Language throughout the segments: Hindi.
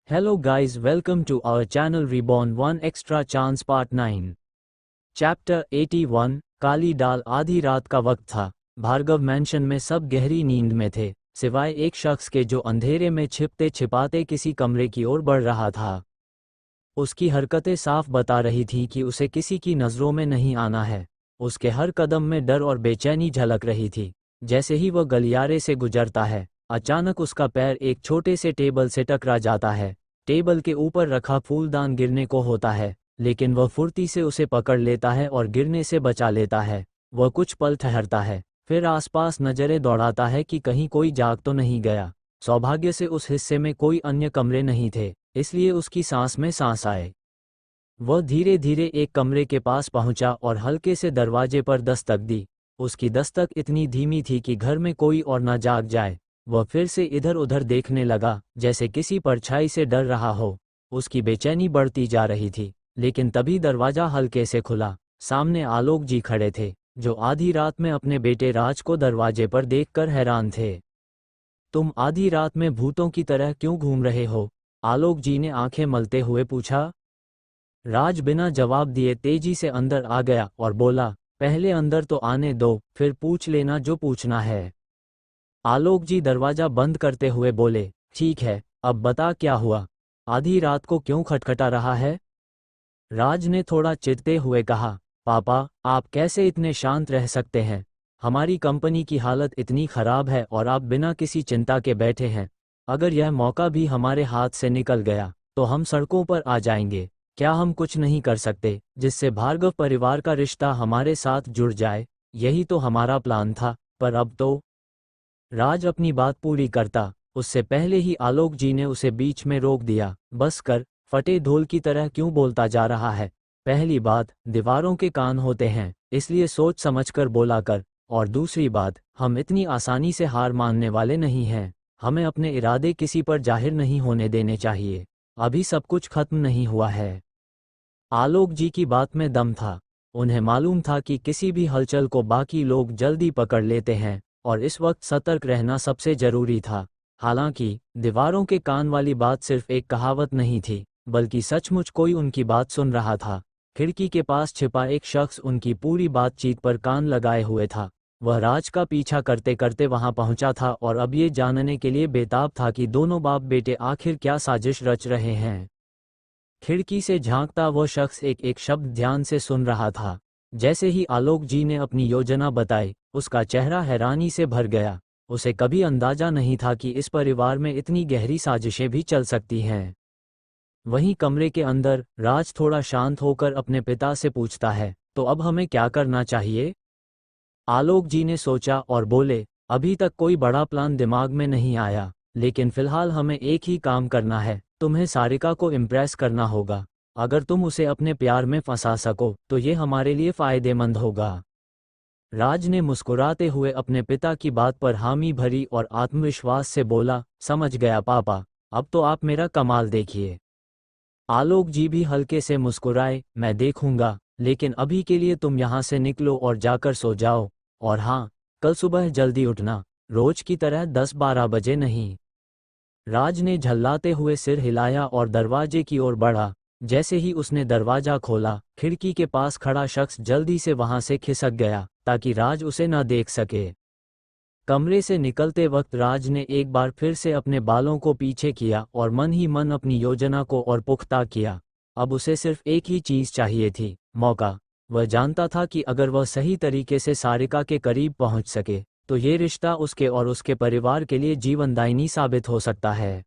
Hello guys, welcome to our channel Reborn One Extra Chance Part 9। Chapter 81। काली डाल। आधी रात का वक्त था। भार्गव मैंशन में सब गहरी नींद में थे, सिवाय एक शख्स के जो अंधेरे में छिपते छिपाते किसी कमरे की ओर बढ़ रहा था। उसकी हरकतें साफ बता रही थीं कि उसे किसी की नज़रों में नहीं आना है। उसके हर कदम में डर और बेचैनी झलक रही थी। जैसे ही वह गलियारे से गुजरता है, अचानक उसका पैर एक छोटे से टेबल से टकरा जाता है। टेबल के ऊपर रखा फूलदान गिरने को होता है, लेकिन वह फुर्ती से उसे पकड़ लेता है और गिरने से बचा लेता है। वह कुछ पल ठहरता है, फिर आसपास नजरें दौड़ाता है कि कहीं कोई जाग तो नहीं गया। सौभाग्य से उस हिस्से में कोई अन्य कमरे नहीं थे, इसलिए उसकी सांस में सांस आए। वह धीरे धीरे एक कमरे के पास पहुंचा और हल्के से दरवाजे पर दस्तक दी। उसकी दस्तक इतनी धीमी थी कि घर में कोई और न जाग जाए। वह फिर से इधर उधर देखने लगा, जैसे किसी परछाई से डर रहा हो। उसकी बेचैनी बढ़ती जा रही थी, लेकिन तभी दरवाजा हल्के से खुला। सामने आलोक जी खड़े थे, जो आधी रात में अपने बेटे राज को दरवाजे पर देखकर हैरान थे। तुम आधी रात में भूतों की तरह क्यों घूम रहे हो? आलोक जी ने आंखें मलते हुए पूछा। राज बिना जवाब दिए तेजी से अंदर आ गया और बोला, पहले अंदर तो आने दो, फिर पूछ लेना जो पूछना है। आलोक जी दरवाजा बंद करते हुए बोले, ठीक है, अब बता क्या हुआ? आधी रात को क्यों खटखटा रहा है? राज ने थोड़ा चिढ़ते हुए कहा, पापा, आप कैसे इतने शांत रह सकते हैं? हमारी कंपनी की हालत इतनी खराब है और आप बिना किसी चिंता के बैठे हैं। अगर यह मौका भी हमारे हाथ से निकल गया तो हम सड़कों पर आ जाएंगे। क्या हम कुछ नहीं कर सकते जिससे भार्गव परिवार का रिश्ता हमारे साथ जुड़ जाए? यही तो हमारा प्लान था, पर अब तो। राज अपनी बात पूरी करता, उससे पहले ही आलोक जी ने उसे बीच में रोक दिया। बस कर, फटे ढोल की तरह क्यों बोलता जा रहा है? पहली बात, दीवारों के कान होते हैं, इसलिए सोच समझकर बोला कर। और दूसरी बात, हम इतनी आसानी से हार मानने वाले नहीं हैं। हमें अपने इरादे किसी पर जाहिर नहीं होने देने चाहिए। अभी सब कुछ खत्म नहीं हुआ है। आलोक जी की बात में दम था। उन्हें मालूम था कि किसी भी हलचल को बाकी लोग जल्दी पकड़ लेते हैं, और इस वक्त सतर्क रहना सबसे जरूरी था। हालांकि दीवारों के कान वाली बात सिर्फ एक कहावत नहीं थी, बल्कि सचमुच कोई उनकी बात सुन रहा था। खिड़की के पास छिपा एक शख्स उनकी पूरी बातचीत पर कान लगाए हुए था। वह राज का पीछा करते करते वहां पहुंचा था और अब ये जानने के लिए बेताब था कि दोनों बाप बेटे आखिर क्या साजिश रच रहे हैं। खिड़की से झांकता वह शख्स एक एक शब्द ध्यान से सुन रहा था। जैसे ही आलोक जी ने अपनी योजना बताई, उसका चेहरा हैरानी से भर गया। उसे कभी अंदाजा नहीं था कि इस परिवार में इतनी गहरी साजिशें भी चल सकती हैं। वहीं कमरे के अंदर राज थोड़ा शांत होकर अपने पिता से पूछता है, तो अब हमें क्या करना चाहिए? आलोक जी ने सोचा और बोले, अभी तक कोई बड़ा प्लान दिमाग में नहीं आया, लेकिन फिलहाल हमें एक ही काम करना है। तुम्हें सारिका को इम्प्रेस करना होगा। अगर तुम उसे अपने प्यार में फंसा सको तो ये हमारे लिए फायदेमंद होगा। राज ने मुस्कुराते हुए अपने पिता की बात पर हामी भरी और आत्मविश्वास से बोला, समझ गया पापा, अब तो आप मेरा कमाल देखिए। आलोक जी भी हल्के से मुस्कुराए, मैं देखूंगा, लेकिन अभी के लिए तुम यहाँ से निकलो और जाकर सो जाओ। और हाँ, कल सुबह जल्दी उठना, रोज की तरह 10-12 बजे नहीं। राज ने झल्लाते हुए सिर हिलाया और दरवाजे की ओर बढ़ा। जैसे ही उसने दरवाजा खोला, खिड़की के पास खड़ा शख्स जल्दी से वहां से खिसक गया ताकि राज उसे न देख सके। कमरे से निकलते वक्त राज ने एक बार फिर से अपने बालों को पीछे किया और मन ही मन अपनी योजना को और पुख्ता किया। अब उसे सिर्फ एक ही चीज चाहिए थी, मौका। वह जानता था कि अगर वह सही तरीके से सारिका के करीब पहुंच सके तो ये रिश्ता उसके और उसके परिवार के लिए जीवनदायिनी साबित हो सकता है।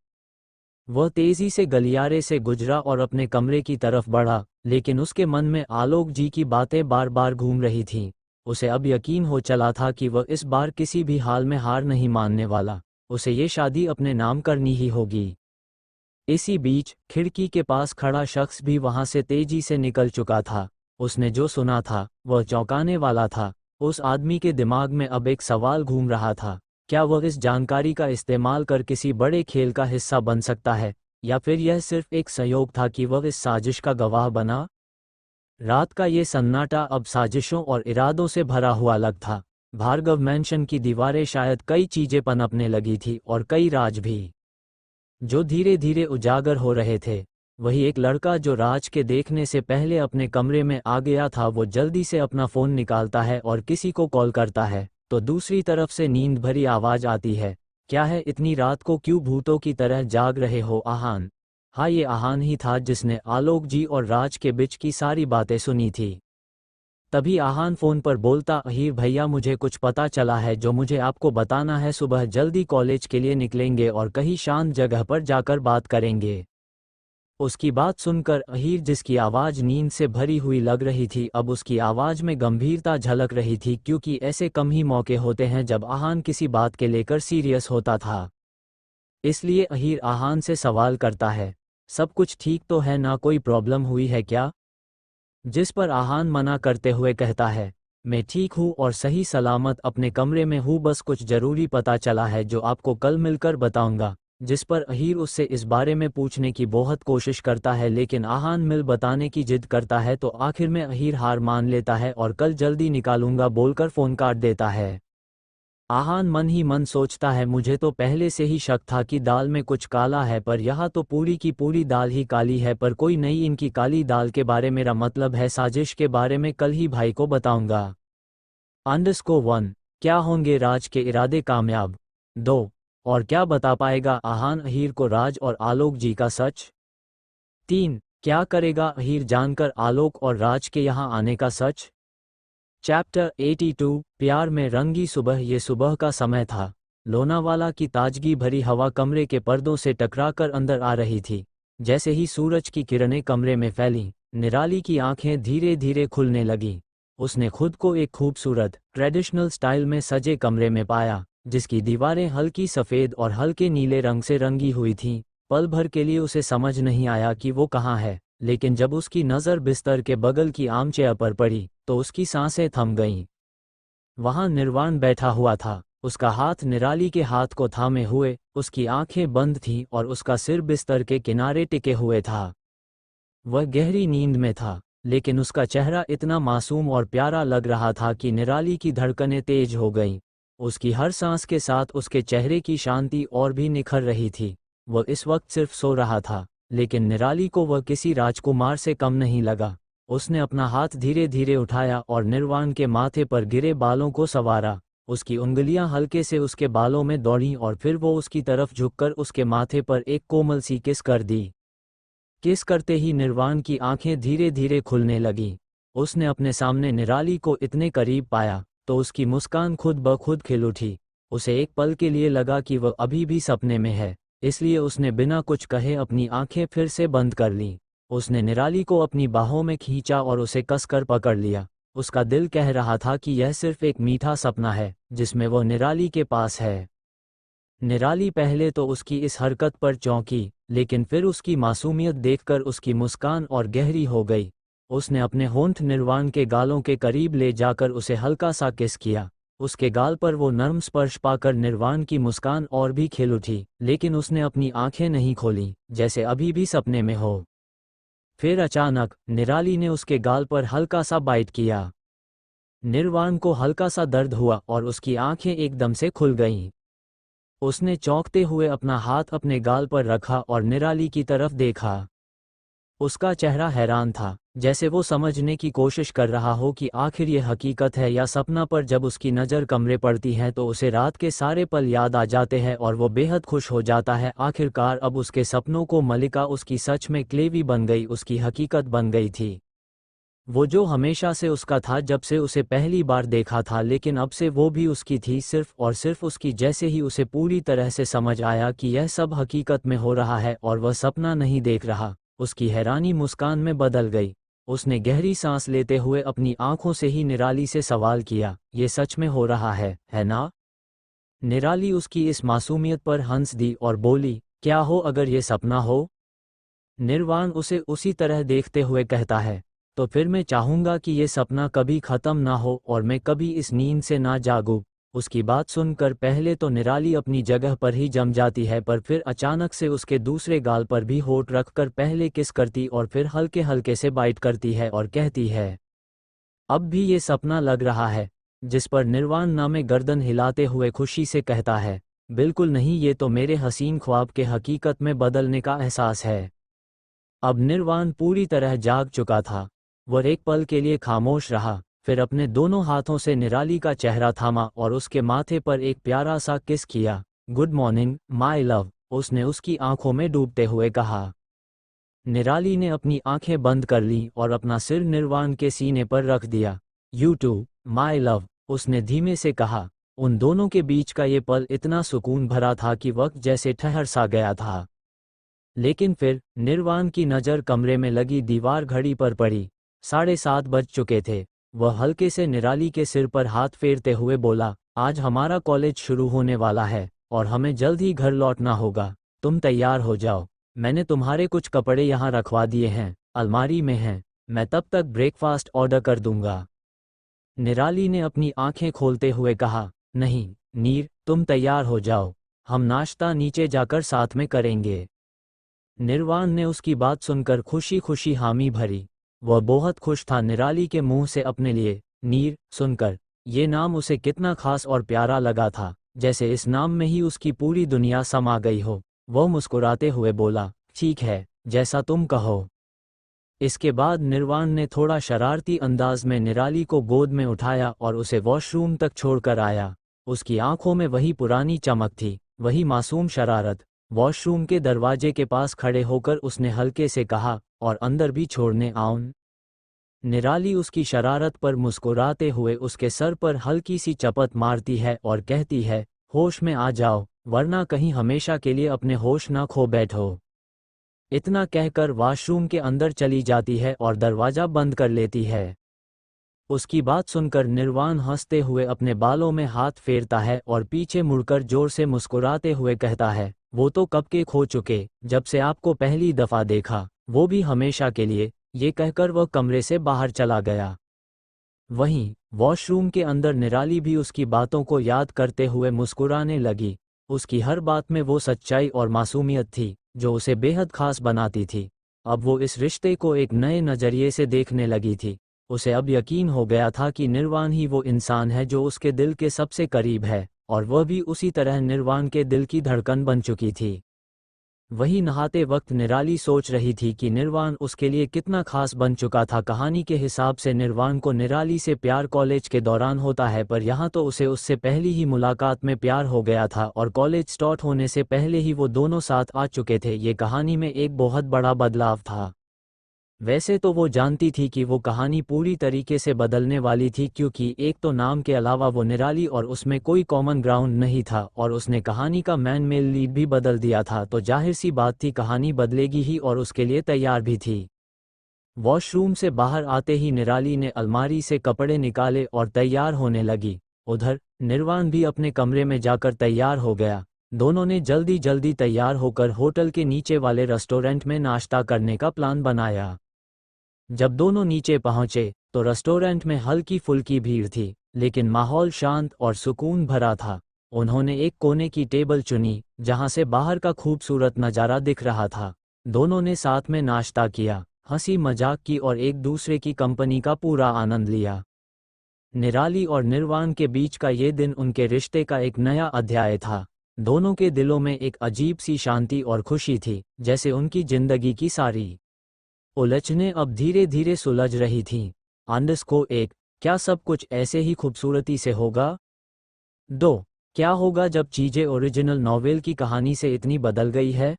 वह तेजी से गलियारे से गुजरा और अपने कमरे की तरफ बढ़ा, लेकिन उसके मन में आलोक जी की बातें बार बार घूम रही थीं। उसे अब यकीन हो चला था कि वह इस बार किसी भी हाल में हार नहीं मानने वाला। उसे ये शादी अपने नाम करनी ही होगी। इसी बीच खिड़की के पास खड़ा शख्स भी वहां से तेजी से निकल चुका था। उसने जो सुना था वह चौंकाने वाला था। उस आदमी के दिमाग में अब एक सवाल घूम रहा था, क्या वह इस जानकारी का इस्तेमाल कर किसी बड़े खेल का हिस्सा बन सकता है, या फिर यह सिर्फ एक संयोग था कि वह इस साजिश का गवाह बना? रात का ये सन्नाटा अब साजिशों और इरादों से भरा हुआ अलग था। भार्गव मैंशन की दीवारें शायद कई चीजें पनपने लगी थी और कई राज भी। जो धीरे धीरे उजागर हो रहे थे। वही एक लड़का जो राज के देखने से पहले अपने कमरे में आ गया था, वो जल्दी से अपना फ़ोन निकालता है और किसी को कॉल करता है, तो दूसरी तरफ से नींद भरी आवाज़ आती है, क्या है इतनी रात को, क्यों भूतों की तरह जाग रहे हो आहान। हाँ, ये आहान ही था जिसने आलोक जी और राज के बीच की सारी बातें सुनी थी। तभी आहान फ़ोन पर बोलता, अहीर भैया मुझे कुछ पता चला है जो मुझे आपको बताना है। सुबह जल्दी कॉलेज के लिए निकलेंगे और कहीं शांत जगह पर जाकर बात करेंगे। उसकी बात सुनकर अहीर, जिसकी आवाज़ नींद से भरी हुई लग रही थी, अब उसकी आवाज़ में गंभीरता झलक रही थी, क्योंकि ऐसे कम ही मौके होते हैं जब आहान किसी बात के लेकर सीरियस होता था। इसलिए अहीर आहान से सवाल करता है, सब कुछ ठीक तो है ना, कोई प्रॉब्लम हुई है क्या? जिस पर आहान मना करते हुए कहता है, मैं ठीक हूँ और सही सलामत अपने कमरे में हूँ, बस कुछ ज़रूरी पता चला है जो आपको कल मिलकर बताऊंगा। जिस पर अहीर उससे इस बारे में पूछने की बहुत कोशिश करता है, लेकिन आहान मिल बताने की जिद करता है, तो आखिर में अहीर हार मान लेता है और कल जल्दी निकालूंगा बोलकर फ़ोन काट देता है। आहान मन ही मन सोचता है, मुझे तो पहले से ही शक था कि दाल में कुछ काला है, पर यहाँ तो पूरी की पूरी दाल ही काली है। पर कोई नहीं, इनकी काली दाल के बारे मेरा मतलब है साजिश के बारे में कल ही भाई को बताऊंगा। _1 क्या होंगे राज के इरादे कामयाब? 2 और क्या बता पाएगा आहान अहीर को राज और आलोक जी का सच? 3 क्या करेगा अहीर जानकर आलोक और राज के यहाँ आने का सच? चैप्टर 82 प्यार में रंगी सुबह। ये सुबह का समय था। लोनावाला की ताजगी भरी हवा कमरे के पर्दों से टकराकर अंदर आ रही थी। जैसे ही सूरज की किरणें कमरे में फैलीं, निराली की आंखें धीरे धीरे खुलने लगीं। उसने खुद को एक खूबसूरत ट्रेडिशनल स्टाइल में सजे कमरे में पाया, जिसकी दीवारें हल्की सफ़ेद और हल्के नीले रंग से रंगी हुई थीं। पल भर के लिए उसे समझ नहीं आया कि वो कहाँ है, लेकिन जब उसकी नज़र बिस्तर के बगल की आर्मचेयर पर पड़ी तो उसकी सांसें थम गईं। वहां निर्वाण बैठा हुआ था, उसका हाथ निराली के हाथ को थामे हुए, उसकी आंखें बंद थीं और उसका सिर बिस्तर के किनारे टिके हुए था। वह गहरी नींद में था, लेकिन उसका चेहरा इतना मासूम और प्यारा लग रहा था कि निराली की धड़कनें तेज हो गईं। उसकी हर सांस के साथ उसके चेहरे की शांति और भी निखर रही थी। वह इस वक्त सिर्फ सो रहा था, लेकिन निराली को वह किसी राजकुमार से कम नहीं लगा। उसने अपना हाथ धीरे धीरे उठाया और निर्वाण के माथे पर गिरे बालों को संवारा। उसकी उंगलियां हल्के से उसके बालों में दौड़ीं और फिर वो उसकी तरफ झुककर उसके माथे पर एक कोमल सी किस कर दी। किस करते ही निर्वाण की आंखें धीरे धीरे खुलने लगीं। उसने अपने सामने निराली को इतने करीब पाया तो उसकी मुस्कान खुद ब खुद खिल उठी। उसे एक पल के लिए लगा कि वह अभी भी सपने में है, इसलिए उसने बिना कुछ कहे अपनी आंखें फिर से बंद कर लीं। उसने निराली को अपनी बाहों में खींचा और उसे कसकर पकड़ लिया। उसका दिल कह रहा था कि यह सिर्फ एक मीठा सपना है जिसमें वो निराली के पास है। निराली पहले तो उसकी इस हरकत पर चौंकी, लेकिन फिर उसकी मासूमियत देखकर उसकी मुस्कान और गहरी हो गई। उसने अपने होंठ निर्वाण के गालों के करीब ले जाकर उसे हल्का सा किस किया। उसके गाल पर वो नर्म स्पर्श पाकर निर्वाण की मुस्कान और भी खिल उठी, लेकिन उसने अपनी आंखें नहीं खोलीं, जैसे अभी भी सपने में हो। फिर अचानक निराली ने उसके गाल पर हल्का सा बाइट किया। निर्वाण को हल्का सा दर्द हुआ और उसकी आंखें एकदम से खुल गईं। उसने चौंकते हुए अपना हाथ अपने गाल पर रखा और निराली की तरफ देखा। उसका चेहरा हैरान था, जैसे वो समझने की कोशिश कर रहा हो कि आखिर ये हकीकत है या सपना। पर जब उसकी नज़र कमरे पड़ती है तो उसे रात के सारे पल याद आ जाते हैं और वो बेहद खुश हो जाता है। आखिरकार अब उसके सपनों को मलिका उसकी सच में क्लेवी बन गई, उसकी हकीकत बन गई थी। वो जो हमेशा से उसका था जब से उसे पहली बार देखा था, लेकिन अब से वो भी उसकी थी, सिर्फ और सिर्फ उसकी। जैसे ही उसे पूरी तरह से समझ आया कि यह सब हकीकत में हो रहा है और वह सपना नहीं देख रहा, उसकी हैरानी मुस्कान में बदल गई। उसने गहरी सांस लेते हुए अपनी आंखों से ही निराली से सवाल किया, ये सच में हो रहा है ना? निराली उसकी इस मासूमियत पर हंस दी और बोली, क्या हो अगर ये सपना हो? निर्वाण उसे उसी तरह देखते हुए कहता है, तो फिर मैं चाहूंगा कि ये सपना कभी ख़त्म ना हो और मैं कभी इस नींद से ना जागूं। उसकी बात सुनकर पहले तो निराली अपनी जगह पर ही जम जाती है, पर फिर अचानक से उसके दूसरे गाल पर भी होठ रखकर पहले किस करती और फिर हल्के हल्के से बाइट करती है और कहती है, अब भी ये सपना लग रहा है। जिस पर निर्वाण नामे गर्दन हिलाते हुए खुशी से कहता है, बिल्कुल नहीं, ये तो मेरे हसीन ख्वाब के हकीकत में बदलने का एहसास है। अब निर्वाण पूरी तरह जाग चुका था। वह एक पल के लिए खामोश रहा, फिर अपने दोनों हाथों से निराली का चेहरा थामा और उसके माथे पर एक प्यारा सा किस किया। गुड मॉर्निंग माय लव, उसने उसकी आंखों में डूबते हुए कहा। निराली ने अपनी आंखें बंद कर लीं और अपना सिर निर्वाण के सीने पर रख दिया। यू टू माय लव, उसने धीमे से कहा। उन दोनों के बीच का ये पल इतना सुकून भरा था कि वक्त जैसे ठहर सा गया था। लेकिन फिर निर्वाण की नज़र कमरे में लगी दीवार घड़ी पर पड़ी। 7:30 बज चुके थे। वह हल्के से निराली के सिर पर हाथ फेरते हुए बोला, आज हमारा कॉलेज शुरू होने वाला है और हमें जल्द ही घर लौटना होगा। तुम तैयार हो जाओ, मैंने तुम्हारे कुछ कपड़े यहाँ रखवा दिए हैं, अलमारी में हैं। मैं तब तक ब्रेकफास्ट ऑर्डर कर दूंगा। निराली ने अपनी आंखें खोलते हुए कहा, नहीं नीर, तुम तैयार हो जाओ, हम नाश्ता नीचे जाकर साथ में करेंगे। निर्वाण ने उसकी बात सुनकर खुशी खुशी हामी भरी। वह बहुत खुश था निराली के मुंह से अपने लिए नीर सुनकर। ये नाम उसे कितना खास और प्यारा लगा था, जैसे इस नाम में ही उसकी पूरी दुनिया समा गई हो। वह मुस्कुराते हुए बोला, ठीक है, जैसा तुम कहो। इसके बाद निर्वाण ने थोड़ा शरारती अंदाज में निराली को गोद में उठाया और उसे वॉशरूम तक छोड़कर आया। उसकी आंखों में वही पुरानी चमक थी, वही मासूम शरारत। वॉशरूम के दरवाजे के पास खड़े होकर उसने हल्के से कहा, और अंदर भी छोड़ने आऊं? निराली उसकी शरारत पर मुस्कुराते हुए उसके सर पर हल्की सी चपत मारती है और कहती है, होश में आ जाओ, वरना कहीं हमेशा के लिए अपने होश ना खो बैठो। इतना कहकर वॉशरूम के अंदर चली जाती है और दरवाजा बंद कर लेती है। उसकी बात सुनकर निर्वाण हंसते हुए अपने बालों में हाथ फेरता है और पीछे मुड़कर जोर से मुस्कुराते हुए कहता है, वो तो कब के खो चुके, जब से आपको पहली दफा देखा, वो भी हमेशा के लिए। ये कहकर वह कमरे से बाहर चला गया। वहीं वॉशरूम के अंदर निराली भी उसकी बातों को याद करते हुए मुस्कुराने लगी। उसकी हर बात में वो सच्चाई और मासूमियत थी जो उसे बेहद खास बनाती थी। अब वो इस रिश्ते को एक नए नज़रिए से देखने लगी थी। उसे अब यकीन हो गया था कि निर्वाण ही वो इंसान है जो उसके दिल के सबसे करीब है, और वह भी उसी तरह निर्वाण के दिल की धड़कन बन चुकी थी। वही नहाते वक्त निराली सोच रही थी कि निर्वाण उसके लिए कितना खास बन चुका था। कहानी के हिसाब से निर्वाण को निराली से प्यार कॉलेज के दौरान होता है, पर यहाँ तो उसे उससे पहली ही मुलाकात में प्यार हो गया था और कॉलेज स्टार्ट होने से पहले ही वो दोनों साथ आ चुके थे। ये कहानी में एक बहुत बड़ा बदलाव था। वैसे तो वो जानती थी कि वो कहानी पूरी तरीके से बदलने वाली थी, क्योंकि एक तो नाम के अलावा वो निराली और उसमें कोई कॉमन ग्राउंड नहीं था, और उसने कहानी का मैन मेल लीड भी बदल दिया था, तो जाहिर सी बात थी कहानी बदलेगी ही, और उसके लिए तैयार भी थी। वॉशरूम से बाहर आते ही निराली ने अलमारी से कपड़े निकाले और तैयार होने लगी। उधर निर्वाण भी अपने कमरे में जाकर तैयार हो गया। दोनों ने जल्दी जल्दी तैयार होकर होटल के नीचे वाले रेस्टोरेंट में नाश्ता करने का प्लान बनाया। जब दोनों नीचे पहुंचे तो रेस्टोरेंट में हल्की फुल्की भीड़ थी, लेकिन माहौल शांत और सुकून भरा था। उन्होंने एक कोने की टेबल चुनी जहां से बाहर का खूबसूरत नज़ारा दिख रहा था। दोनों ने साथ में नाश्ता किया, हंसी मजाक की और एक दूसरे की कंपनी का पूरा आनंद लिया। निराली और निर्वाण के बीच का ये दिन उनके रिश्ते का एक नया अध्याय था। दोनों के दिलों में एक अजीब सी शांति और खुशी थी, जैसे उनकी जिंदगी की सारी उलझनें अब धीरे धीरे सुलझ रही थीं। अंडरस्कोर 1, क्या सब कुछ ऐसे ही खूबसूरती से होगा? 2, क्या होगा जब चीजें ओरिजिनल नॉवेल की कहानी से इतनी बदल गई है?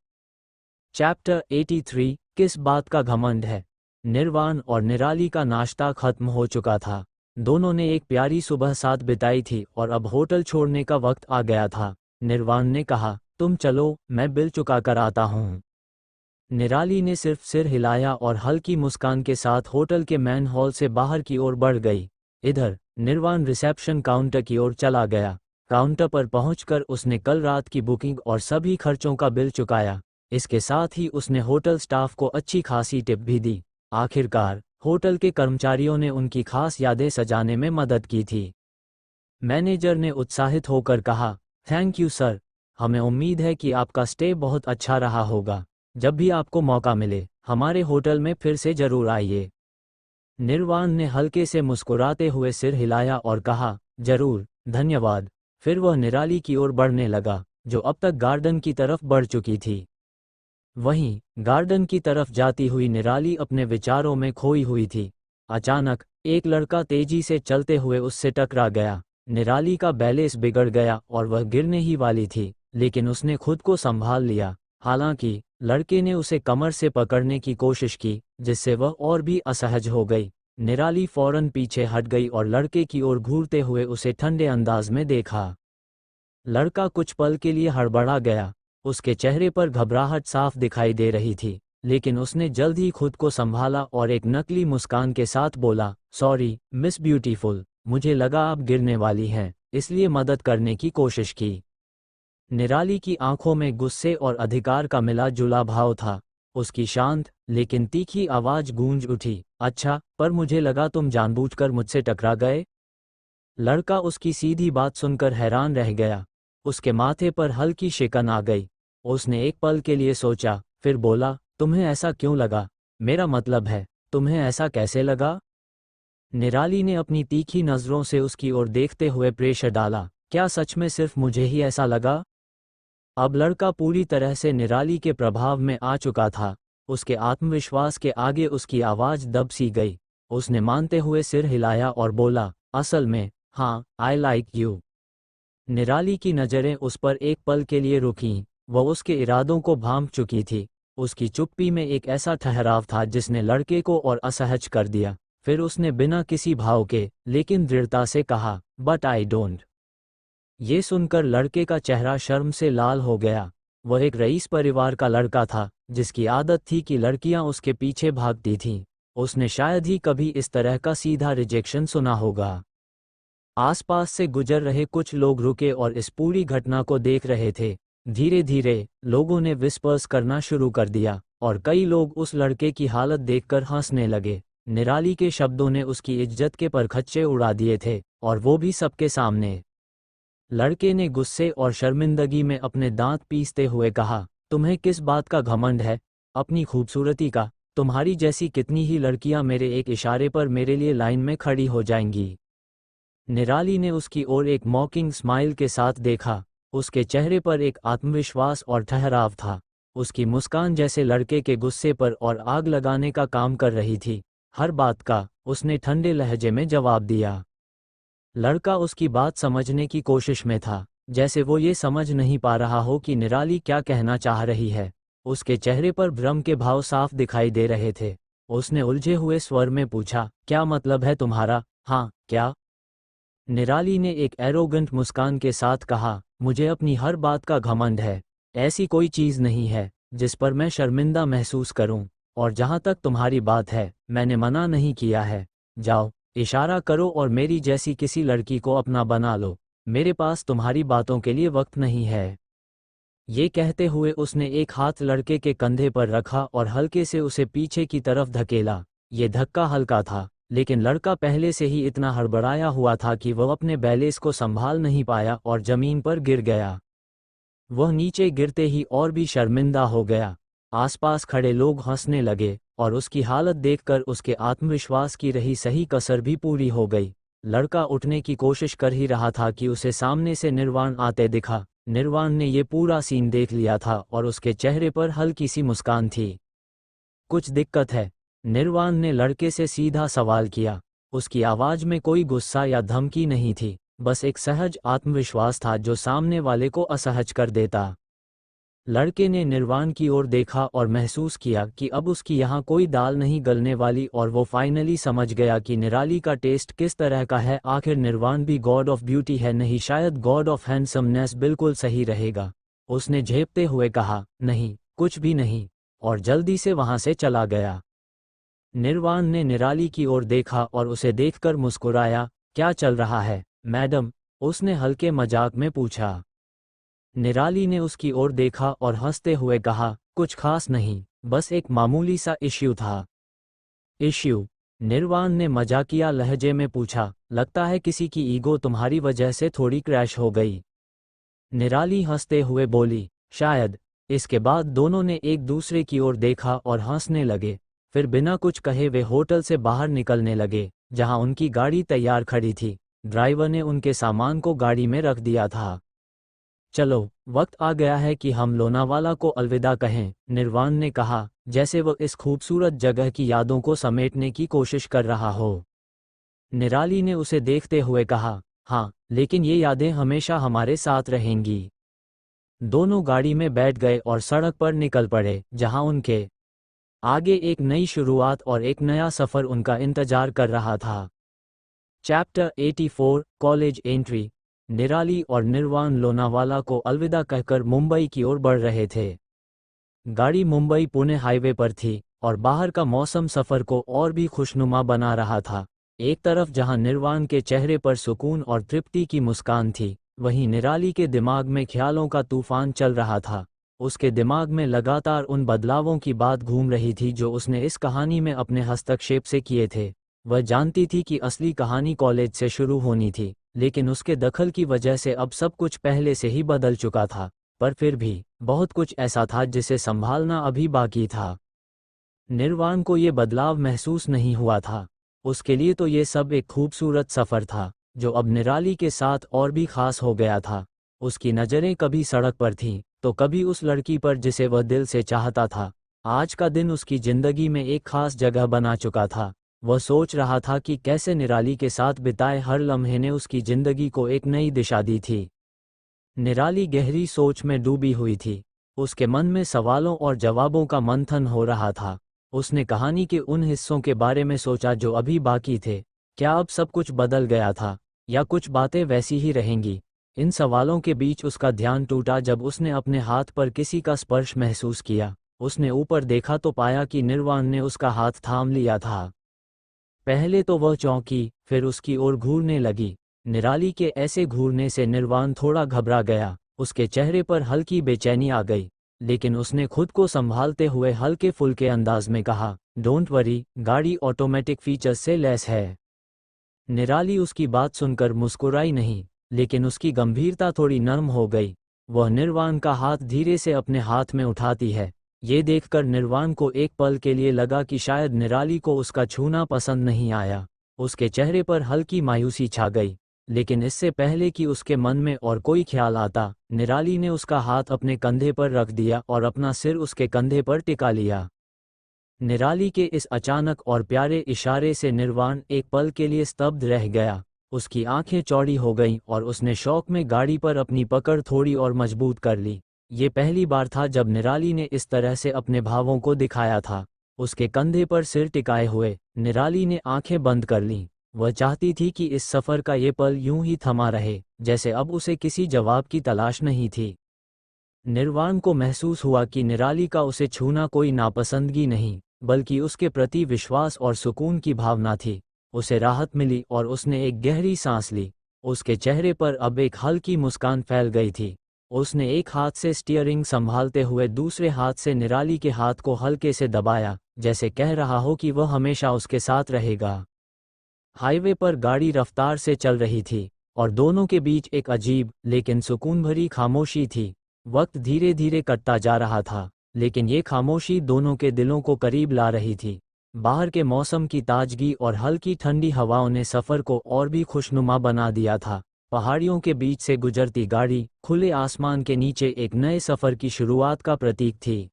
चैप्टर 83, किस बात का घमंड है? निर्वाण और निराली का नाश्ता खत्म हो चुका था। दोनों ने एक प्यारी सुबह साथ बिताई थी और अब होटल छोड़ने का वक्त आ गया था। निर्वाण ने कहा, तुम चलो, मैं बिल चुका कर आता हूँ। निराली ने सिर्फ सिर हिलाया और हल्की मुस्कान के साथ होटल के मैन हॉल से बाहर की ओर बढ़ गई। इधर निर्वाण रिसेप्शन काउंटर की ओर चला गया। काउंटर पर पहुंचकर उसने कल रात की बुकिंग और सभी खर्चों का बिल चुकाया। इसके साथ ही उसने होटल स्टाफ को अच्छी खासी टिप भी दी। आखिरकार होटल के कर्मचारियों ने उनकी खास यादें सजाने में मदद की थी। मैनेजर ने उत्साहित होकर कहा, थैंक यू सर, हमें उम्मीद है कि आपका स्टे बहुत अच्छा रहा होगा। जब भी आपको मौका मिले हमारे होटल में फिर से जरूर आइए। निर्वाण ने हल्के से मुस्कुराते हुए सिर हिलाया और कहा, जरूर, धन्यवाद। फिर वह निराली की ओर बढ़ने लगा। जो अब तक गार्डन की तरफ बढ़ चुकी थी। वहीं गार्डन की तरफ जाती हुई निराली अपने विचारों में खोई हुई थी। अचानक एक लड़का तेजी से चलते हुए उससे टकरा गया। निराली का बैलेंस बिगड़ गया और वह गिरने ही वाली थी, लेकिन उसने खुद को संभाल लिया। हालांकि लड़के ने उसे कमर से पकड़ने की कोशिश की, जिससे वह और भी असहज हो गई। निराली फौरन पीछे हट गई और लड़के की ओर घूरते हुए उसे ठंडे अंदाज में देखा। लड़का कुछ पल के लिए हड़बड़ा गया। उसके चेहरे पर घबराहट साफ दिखाई दे रही थी, लेकिन उसने जल्द ही खुद को संभाला और एक नकली मुस्कान के साथ बोला, सॉरी मिस ब्यूटीफुल, मुझे लगा आप गिरने वाली हैं, इसलिए मदद करने की कोशिश की। निराली की आंखों में गुस्से और अधिकार का मिला जुला भाव था। उसकी शांत लेकिन तीखी आवाज गूंज उठी, अच्छा, पर मुझे लगा तुम जानबूझकर मुझसे टकरा गए। लड़का उसकी सीधी बात सुनकर हैरान रह गया। उसके माथे पर हल्की शिकन आ गई। उसने एक पल के लिए सोचा, फिर बोला, तुम्हें ऐसा क्यों लगा? मेरा मतलब है, तुम्हें ऐसा कैसे लगा? निराली ने अपनी तीखी नज़रों से उसकी ओर देखते हुए प्रेशर डाला, क्या सच में सिर्फ मुझे ही ऐसा लगा? अब लड़का पूरी तरह से निराली के प्रभाव में आ चुका था। उसके आत्मविश्वास के आगे उसकी आवाज़ दब सी गई। उसने मानते हुए सिर हिलाया और बोला, असल में, हाँ, आई लाइक यू। निराली की नज़रें उस पर एक पल के लिए रुकीं। वह उसके इरादों को भांप चुकी थी। उसकी चुप्पी में एक ऐसा ठहराव था जिसने लड़के को और असहज कर दिया। फिर उसने बिना किसी भाव के लेकिन दृढ़ता से कहा, बट आई डोंट। ये सुनकर लड़के का चेहरा शर्म से लाल हो गया। वह एक रईस परिवार का लड़का था, जिसकी आदत थी कि लड़कियां उसके पीछे भागती थीं। उसने शायद ही कभी इस तरह का सीधा रिजेक्शन सुना होगा। आसपास से गुजर रहे कुछ लोग रुके और इस पूरी घटना को देख रहे थे। धीरे धीरे लोगों ने विस्पर्स करना शुरू कर दिया और कई लोग उस लड़के की हालत देखकर हंसने लगे। निराली के शब्दों ने उसकी इज्जत के परखच्चे उड़ा दिए थे, और वो भी सबके सामने। लड़के ने गुस्से और शर्मिंदगी में अपने दांत पीसते हुए कहा, तुम्हें किस बात का घमंड है? अपनी खूबसूरती का? तुम्हारी जैसी कितनी ही लड़कियां मेरे एक इशारे पर मेरे लिए लाइन में खड़ी हो जाएंगी। निराली ने उसकी ओर एक मॉकिंग स्माइल के साथ देखा। उसके चेहरे पर एक आत्मविश्वास और ठहराव था। उसकी मुस्कान जैसे लड़के के गुस्से पर और आग लगाने का काम कर रही थी। हर बात का उसने ठंडे लहजे में जवाब दिया। लड़का उसकी बात समझने की कोशिश में था, जैसे वो ये समझ नहीं पा रहा हो कि निराली क्या कहना चाह रही है। उसके चेहरे पर भ्रम के भाव साफ दिखाई दे रहे थे। उसने उलझे हुए स्वर में पूछा, क्या मतलब है तुम्हारा? हाँ, क्या? निराली ने एक एरोगेंट मुस्कान के साथ कहा, मुझे अपनी हर बात का घमंड है। ऐसी कोई चीज़ नहीं है जिस पर मैं शर्मिंदा महसूस करूं। और जहां तक तुम्हारी बात है, मैंने मना नहीं किया है। जाओ, इशारा करो और मेरी जैसी किसी लड़की को अपना बना लो। मेरे पास तुम्हारी बातों के लिए वक्त नहीं है। ये कहते हुए उसने एक हाथ लड़के के कंधे पर रखा और हल्के से उसे पीछे की तरफ धकेला। ये धक्का हल्का था, लेकिन लड़का पहले से ही इतना हड़बड़ाया हुआ था कि वह अपने बैलेंस को संभाल नहीं पाया और जमीन पर गिर गया। वह नीचे गिरते ही और भी शर्मिंदा हो गया। आसपास खड़े लोग हंसने लगे और उसकी हालत देखकर उसके आत्मविश्वास की रही सही कसर भी पूरी हो गई। लड़का उठने की कोशिश कर ही रहा था कि उसे सामने से निर्वाण आते दिखा। निर्वाण ने ये पूरा सीन देख लिया था और उसके चेहरे पर हल्की सी मुस्कान थी। कुछ दिक्कत है? निर्वाण ने लड़के से सीधा सवाल किया। उसकी आवाज में कोई गुस्सा या धमकी नहीं थी, बस एक सहज आत्मविश्वास था जो सामने वाले को असहज कर देता। लड़के ने निर्वाण की ओर देखा और महसूस किया कि अब उसकी यहाँ कोई दाल नहीं गलने वाली, और वो फाइनली समझ गया कि निराली का टेस्ट किस तरह का है। आखिर निर्वाण भी गॉड ऑफ ब्यूटी है, नहीं शायद गॉड ऑफ हैंडसमनेस बिल्कुल सही रहेगा। उसने झेपते हुए कहा, नहीं, कुछ भी नहीं, और जल्दी से वहां से चला गया। निर्वाण ने निराली की ओर देखा और उसे देखकर मुस्कुराया। क्या चल रहा है, मैडम? उसने हल्के मजाक में पूछा। निराली ने उसकी ओर देखा और हंसते हुए कहा, कुछ खास नहीं, बस एक मामूली सा इश्यू था। इश्यू? निर्वाण ने मजाकिया लहजे में पूछा, लगता है किसी की ईगो तुम्हारी वजह से थोड़ी क्रैश हो गई। निराली हंसते हुए बोली, शायद। इसके बाद दोनों ने एक दूसरे की ओर देखा और हंसने लगे। फिर बिना कुछ कहे वे होटल से बाहर निकलने लगे, जहां उनकी गाड़ी तैयार खड़ी थी। ड्राइवर ने उनके सामान को गाड़ी में रख दिया था। चलो, वक्त आ गया है कि हम लोनावाला को अलविदा कहें, निर्वाण ने कहा, जैसे वह इस खूबसूरत जगह की यादों को समेटने की कोशिश कर रहा हो। निराली ने उसे देखते हुए कहा, हाँ, लेकिन ये यादें हमेशा हमारे साथ रहेंगी। दोनों गाड़ी में बैठ गए और सड़क पर निकल पड़े, जहां उनके आगे एक नई शुरुआत और एक नया सफ़र उनका इंतजार कर रहा था। Chapter 84 college entry. निराली और निर्वाण लोनावाला को अलविदा कहकर मुंबई की ओर बढ़ रहे थे। गाड़ी मुंबई पुणे हाईवे पर थी और बाहर का मौसम सफ़र को और भी खुशनुमा बना रहा था। एक तरफ जहां निर्वाण के चेहरे पर सुकून और तृप्ति की मुस्कान थी, वहीं निराली के दिमाग में ख्यालों का तूफान चल रहा था। उसके दिमाग में लगातार उन बदलावों की बात घूम रही थी जो उसने इस कहानी में अपने हस्तक्षेप से किए थे। वह जानती थी कि असली कहानी कॉलेज से शुरू होनी थी, लेकिन उसके दखल की वजह से अब सब कुछ पहले से ही बदल चुका था। पर फिर भी बहुत कुछ ऐसा था जिसे संभालना अभी बाकी था। निर्वाण को ये बदलाव महसूस नहीं हुआ था। उसके लिए तो ये सब एक खूबसूरत सफ़र था, जो अब निराली के साथ और भी खास हो गया था। उसकी नज़रें कभी सड़क पर थीं, तो कभी उस लड़की पर जिसे वह दिल से चाहता था। आज का दिन उसकी ज़िंदगी में एक खास जगह बना चुका था। वह सोच रहा था कि कैसे निराली के साथ बिताए हर लम्हे ने उसकी ज़िंदगी को एक नई दिशा दी थी। निराली गहरी सोच में डूबी हुई थी। उसके मन में सवालों और जवाबों का मंथन हो रहा था। उसने कहानी के उन हिस्सों के बारे में सोचा जो अभी बाकी थे। क्या अब सब कुछ बदल गया था, या कुछ बातें वैसी ही रहेंगी? इन सवालों के बीच उसका ध्यान टूटा जब उसने अपने हाथ पर किसी का स्पर्श महसूस किया। उसने ऊपर देखा तो पाया कि निर्वाण ने उसका हाथ थाम लिया था। पहले तो वह चौंकी, फिर उसकी ओर घूरने लगी। निराली के ऐसे घूरने से निर्वाण थोड़ा घबरा गया। उसके चेहरे पर हल्की बेचैनी आ गई, लेकिन उसने खुद को संभालते हुए हल्के फुल्के अंदाज में कहा, डोंट वरी, गाड़ी ऑटोमेटिक फीचर्स से लैस है। निराली उसकी बात सुनकर मुस्कुराई नहीं, लेकिन उसकी गंभीरता थोड़ी नर्म हो गई। वह निर्वाण का हाथ धीरे से अपने हाथ में उठाती है। ये देखकर निर्वाण को एक पल के लिए लगा कि शायद निराली को उसका छूना पसंद नहीं आया। उसके चेहरे पर हल्की मायूसी छा गई, लेकिन इससे पहले कि उसके मन में और कोई ख्याल आता, निराली ने उसका हाथ अपने कंधे पर रख दिया और अपना सिर उसके कंधे पर टिका लिया। निराली के इस अचानक और प्यारे इशारे से निर्वाण एक पल के लिए स्तब्ध रह गया। उसकी आंखें चौड़ी हो गईं और उसने शौक में गाड़ी पर अपनी पकड़ थोड़ी और मजबूत कर ली। ये पहली बार था जब निराली ने इस तरह से अपने भावों को दिखाया था। उसके कंधे पर सिर टिकाए हुए निराली ने आंखें बंद कर लीं। वह चाहती थी कि इस सफ़र का ये पल यूं ही थमा रहे, जैसे अब उसे किसी जवाब की तलाश नहीं थी। निर्वाण को महसूस हुआ कि निराली का उसे छूना कोई नापसंदगी नहीं, बल्कि उसके प्रति विश्वास और सुकून की भावना थी। उसे राहत मिली और उसने एक गहरी सांस ली। उसके चेहरे पर अब एक हल्की मुस्कान फैल गई थी। उसने एक हाथ से स्टीयरिंग संभालते हुए दूसरे हाथ से निराली के हाथ को हल्के से दबाया, जैसे कह रहा हो कि वह हमेशा उसके साथ रहेगा। हाईवे पर गाड़ी रफ्तार से चल रही थी, और दोनों के बीच एक अजीब लेकिन सुकून भरी खामोशी थी। वक्त धीरे धीरे कटता जा रहा था, लेकिन ये खामोशी दोनों के दिलों को करीब ला रही थी। बाहर के मौसम की ताजगी और हल्की ठंडी हवाओं ने सफ़र को और भी खुशनुमा बना दिया था। पहाड़ियों के बीच से गुजरती गाड़ी खुले आसमान के नीचे एक नए सफ़र की शुरुआत का प्रतीक थी।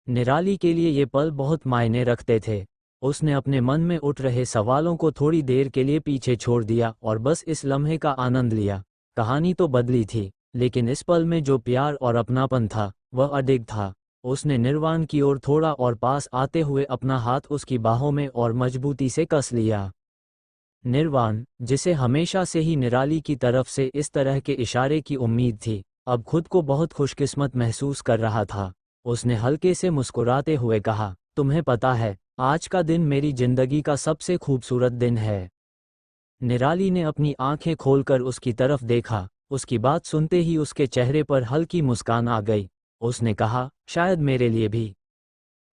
निराली के लिए ये पल बहुत मायने रखते थे। उसने अपने मन में उठ रहे सवालों को थोड़ी देर के लिए पीछे छोड़ दिया और बस इस लम्हे का आनंद लिया। कहानी तो बदली थी, लेकिन इस पल में जो प्यार और अपनापन था, वह अडिग था। उसने निर्वाण की ओर थोड़ा और पास आते हुए अपना हाथ उसकी बाहों में और मजबूती से कस लिया। निर्वाण, जिसे हमेशा से ही निराली की तरफ से इस तरह के इशारे की उम्मीद थी, अब खुद को बहुत खुशकिस्मत महसूस कर रहा था। उसने हल्के से मुस्कुराते हुए कहा, तुम्हें पता है, आज का दिन मेरी जिंदगी का सबसे खूबसूरत दिन है। निराली ने अपनी आंखें खोलकर उसकी तरफ देखा। उसकी बात सुनते ही उसके चेहरे पर हल्की मुस्कान आ गई। उसने कहा, शायद मेरे लिए भी।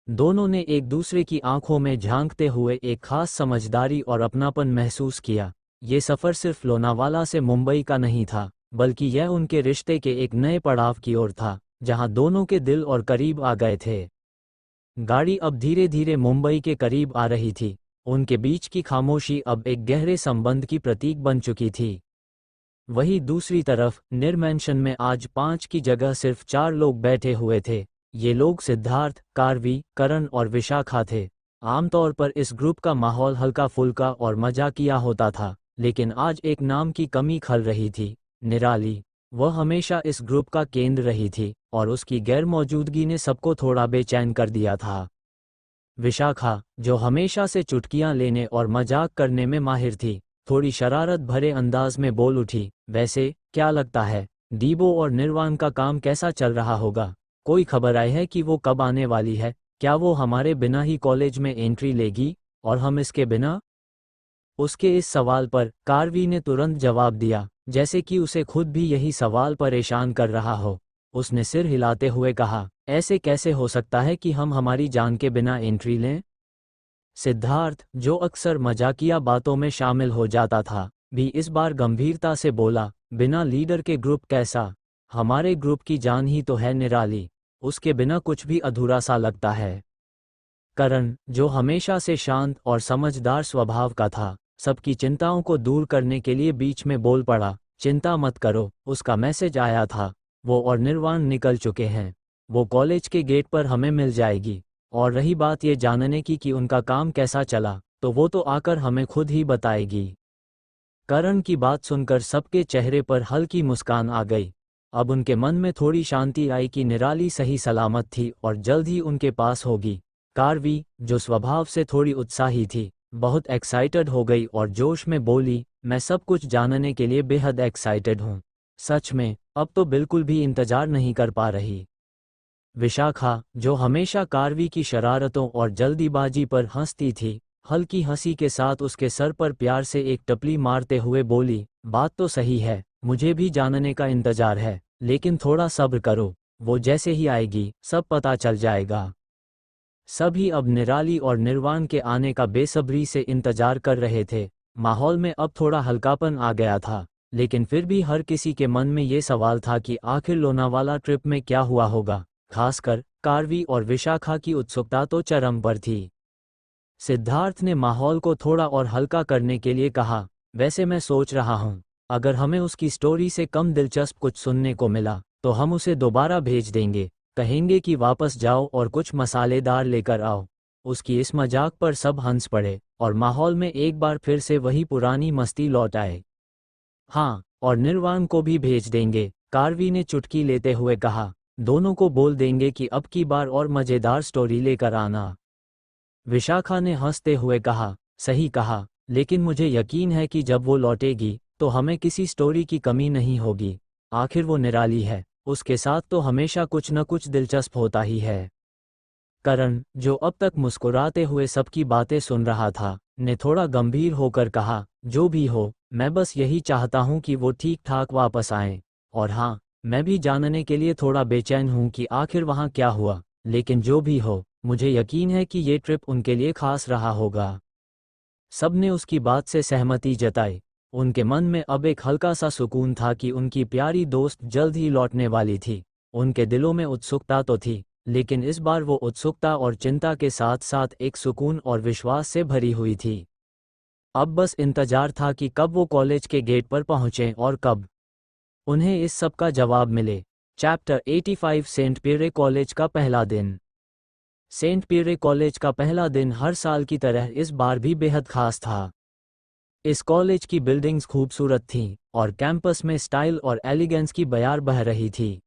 दोनों ने एक दूसरे की आंखों में झांकते हुए एक खास समझदारी और अपनापन महसूस किया। ये सफ़र सिर्फ लोनावाला से मुंबई का नहीं था, बल्कि यह उनके रिश्ते के एक नए पड़ाव की ओर था, जहां दोनों के दिल और करीब आ गए थे। गाड़ी अब धीरे धीरे मुंबई के करीब आ रही थी। उनके बीच की खामोशी अब एक गहरे संबंध की प्रतीक बन चुकी थी। वहीं दूसरी तरफ निर्मेंशन में आज 5 की जगह सिर्फ 4 लोग बैठे हुए थे। ये लोग सिद्धार्थ, कार्वी, करण और विशाखा थे। आमतौर पर इस ग्रुप का माहौल हल्का फुल्का और मजाकिया होता था, लेकिन आज एक नाम की कमी खल रही थी, निराली। वह हमेशा इस ग्रुप का केंद्र रही थी और उसकी गैरमौजूदगी ने सबको थोड़ा बेचैन कर दिया था। विशाखा, जो हमेशा से चुटकियां लेने और मजाक करने में माहिर थी, थोड़ी शरारत भरे अंदाज में बोल उठी, वैसे क्या लगता है, डीबो और निर्वाण का काम कैसा चल रहा होगा? कोई खबर आई है कि वो कब आने वाली है? क्या वो हमारे बिना ही कॉलेज में एंट्री लेगी और हम इसके बिना? उसके इस सवाल पर कार्वी ने तुरंत जवाब दिया, जैसे कि उसे खुद भी यही सवाल परेशान कर रहा हो। उसने सिर हिलाते हुए कहा, ऐसे कैसे हो सकता है कि हम हमारी जान के बिना एंट्री लें? सिद्धार्थ, जो अक्सर मजाकिया बातों में शामिल हो जाता था, भी इस बार गंभीरता से बोला, बिना लीडर के ग्रुप कैसा? हमारे ग्रुप की जान ही तो है निराली, उसके बिना कुछ भी अधूरा सा लगता है। करण, जो हमेशा से शांत और समझदार स्वभाव का था, सबकी चिंताओं को दूर करने के लिए बीच में बोल पड़ा, चिंता मत करो, उसका मैसेज आया था, वो और निर्वाण निकल चुके हैं। वो कॉलेज के गेट पर हमें मिल जाएगी। और रही बात ये जानने की कि उनका काम कैसा चला, तो वो तो आकर हमें खुद ही बताएगी। करण की बात सुनकर सबके चेहरे पर हल्की मुस्कान आ गई। अब उनके मन में थोड़ी शांति आई कि निराली सही सलामत थी और जल्द ही उनके पास होगी। कार्वी, जो स्वभाव से थोड़ी उत्साही थी, बहुत एक्साइटेड हो गई और जोश में बोली, मैं सब कुछ जानने के लिए बेहद एक्साइटेड हूँ। सच में, अब तो बिल्कुल भी इंतजार नहीं कर पा रही। विशाखा, जो हमेशा कार्वी की शरारतों और जल्दीबाजी पर हंसती थी, हल्की हंसी के साथ उसके सर पर प्यार से एक टपली मारते हुए बोली, बात तो सही है, मुझे भी जानने का इंतजार है, लेकिन थोड़ा सब्र करो, वो जैसे ही आएगी सब पता चल जाएगा। सभी अब निराली और निर्वाण के आने का बेसब्री से इंतजार कर रहे थे। माहौल में अब थोड़ा हल्कापन आ गया था, लेकिन फिर भी हर किसी के मन में ये सवाल था कि आखिर लोनावाला ट्रिप में क्या हुआ होगा। खासकर कार्वी और विशाखा की उत्सुकता तो चरम पर थी। सिद्धार्थ ने माहौल को थोड़ा और हल्का करने के लिए कहा, वैसे मैं सोच रहा हूँ, अगर हमें उसकी स्टोरी से कम दिलचस्प कुछ सुनने को मिला, तो हम उसे दोबारा भेज देंगे, कहेंगे कि वापस जाओ और कुछ मसालेदार लेकर आओ। उसकी इस मजाक पर सब हंस पड़े और माहौल में एक बार फिर से वही पुरानी मस्ती लौट आए। हाँ, और निर्वाण को भी भेज देंगे, कार्वी ने चुटकी लेते हुए कहा, दोनों को बोल देंगे कि अब की बार और मजेदार स्टोरी लेकर आना। विशाखा ने हंसते हुए कहा, सही कहा, लेकिन मुझे यकीन है कि जब वो लौटेगी तो हमें किसी स्टोरी की कमी नहीं होगी। आखिर वो निराली है, उसके साथ तो हमेशा कुछ न कुछ दिलचस्प होता ही है। करण, जो अब तक मुस्कुराते हुए सबकी बातें सुन रहा था, ने थोड़ा गंभीर होकर कहा, जो भी हो, मैं बस यही चाहता हूँ कि वो ठीक ठाक वापस आएं। और हाँ, मैं भी जानने के लिए थोड़ा बेचैन हूँ कि आखिर वहाँ क्या हुआ, लेकिन जो भी हो, मुझे यकीन है कि ये ट्रिप उनके लिए खास रहा होगा। सबने उसकी बात से सहमति जताई। उनके मन में अब एक हल्का सा सुकून था कि उनकी प्यारी दोस्त जल्द ही लौटने वाली थी। उनके दिलों में उत्सुकता तो थी, लेकिन इस बार वो उत्सुकता और चिंता के साथ साथ एक सुकून और विश्वास से भरी हुई थी। अब बस इंतजार था कि कब वो कॉलेज के गेट पर पहुंचें और कब उन्हें इस सब का जवाब मिले। चैप्टर 85 सेंट पीरे कॉलेज का पहला दिन। सेंट पीरे कॉलेज का पहला दिन हर साल की तरह इस बार भी बेहद खास था। इस कॉलेज की बिल्डिंग्स खूबसूरत थीं और कैंपस में स्टाइल और एलिगेंस की बयार बह रही थी।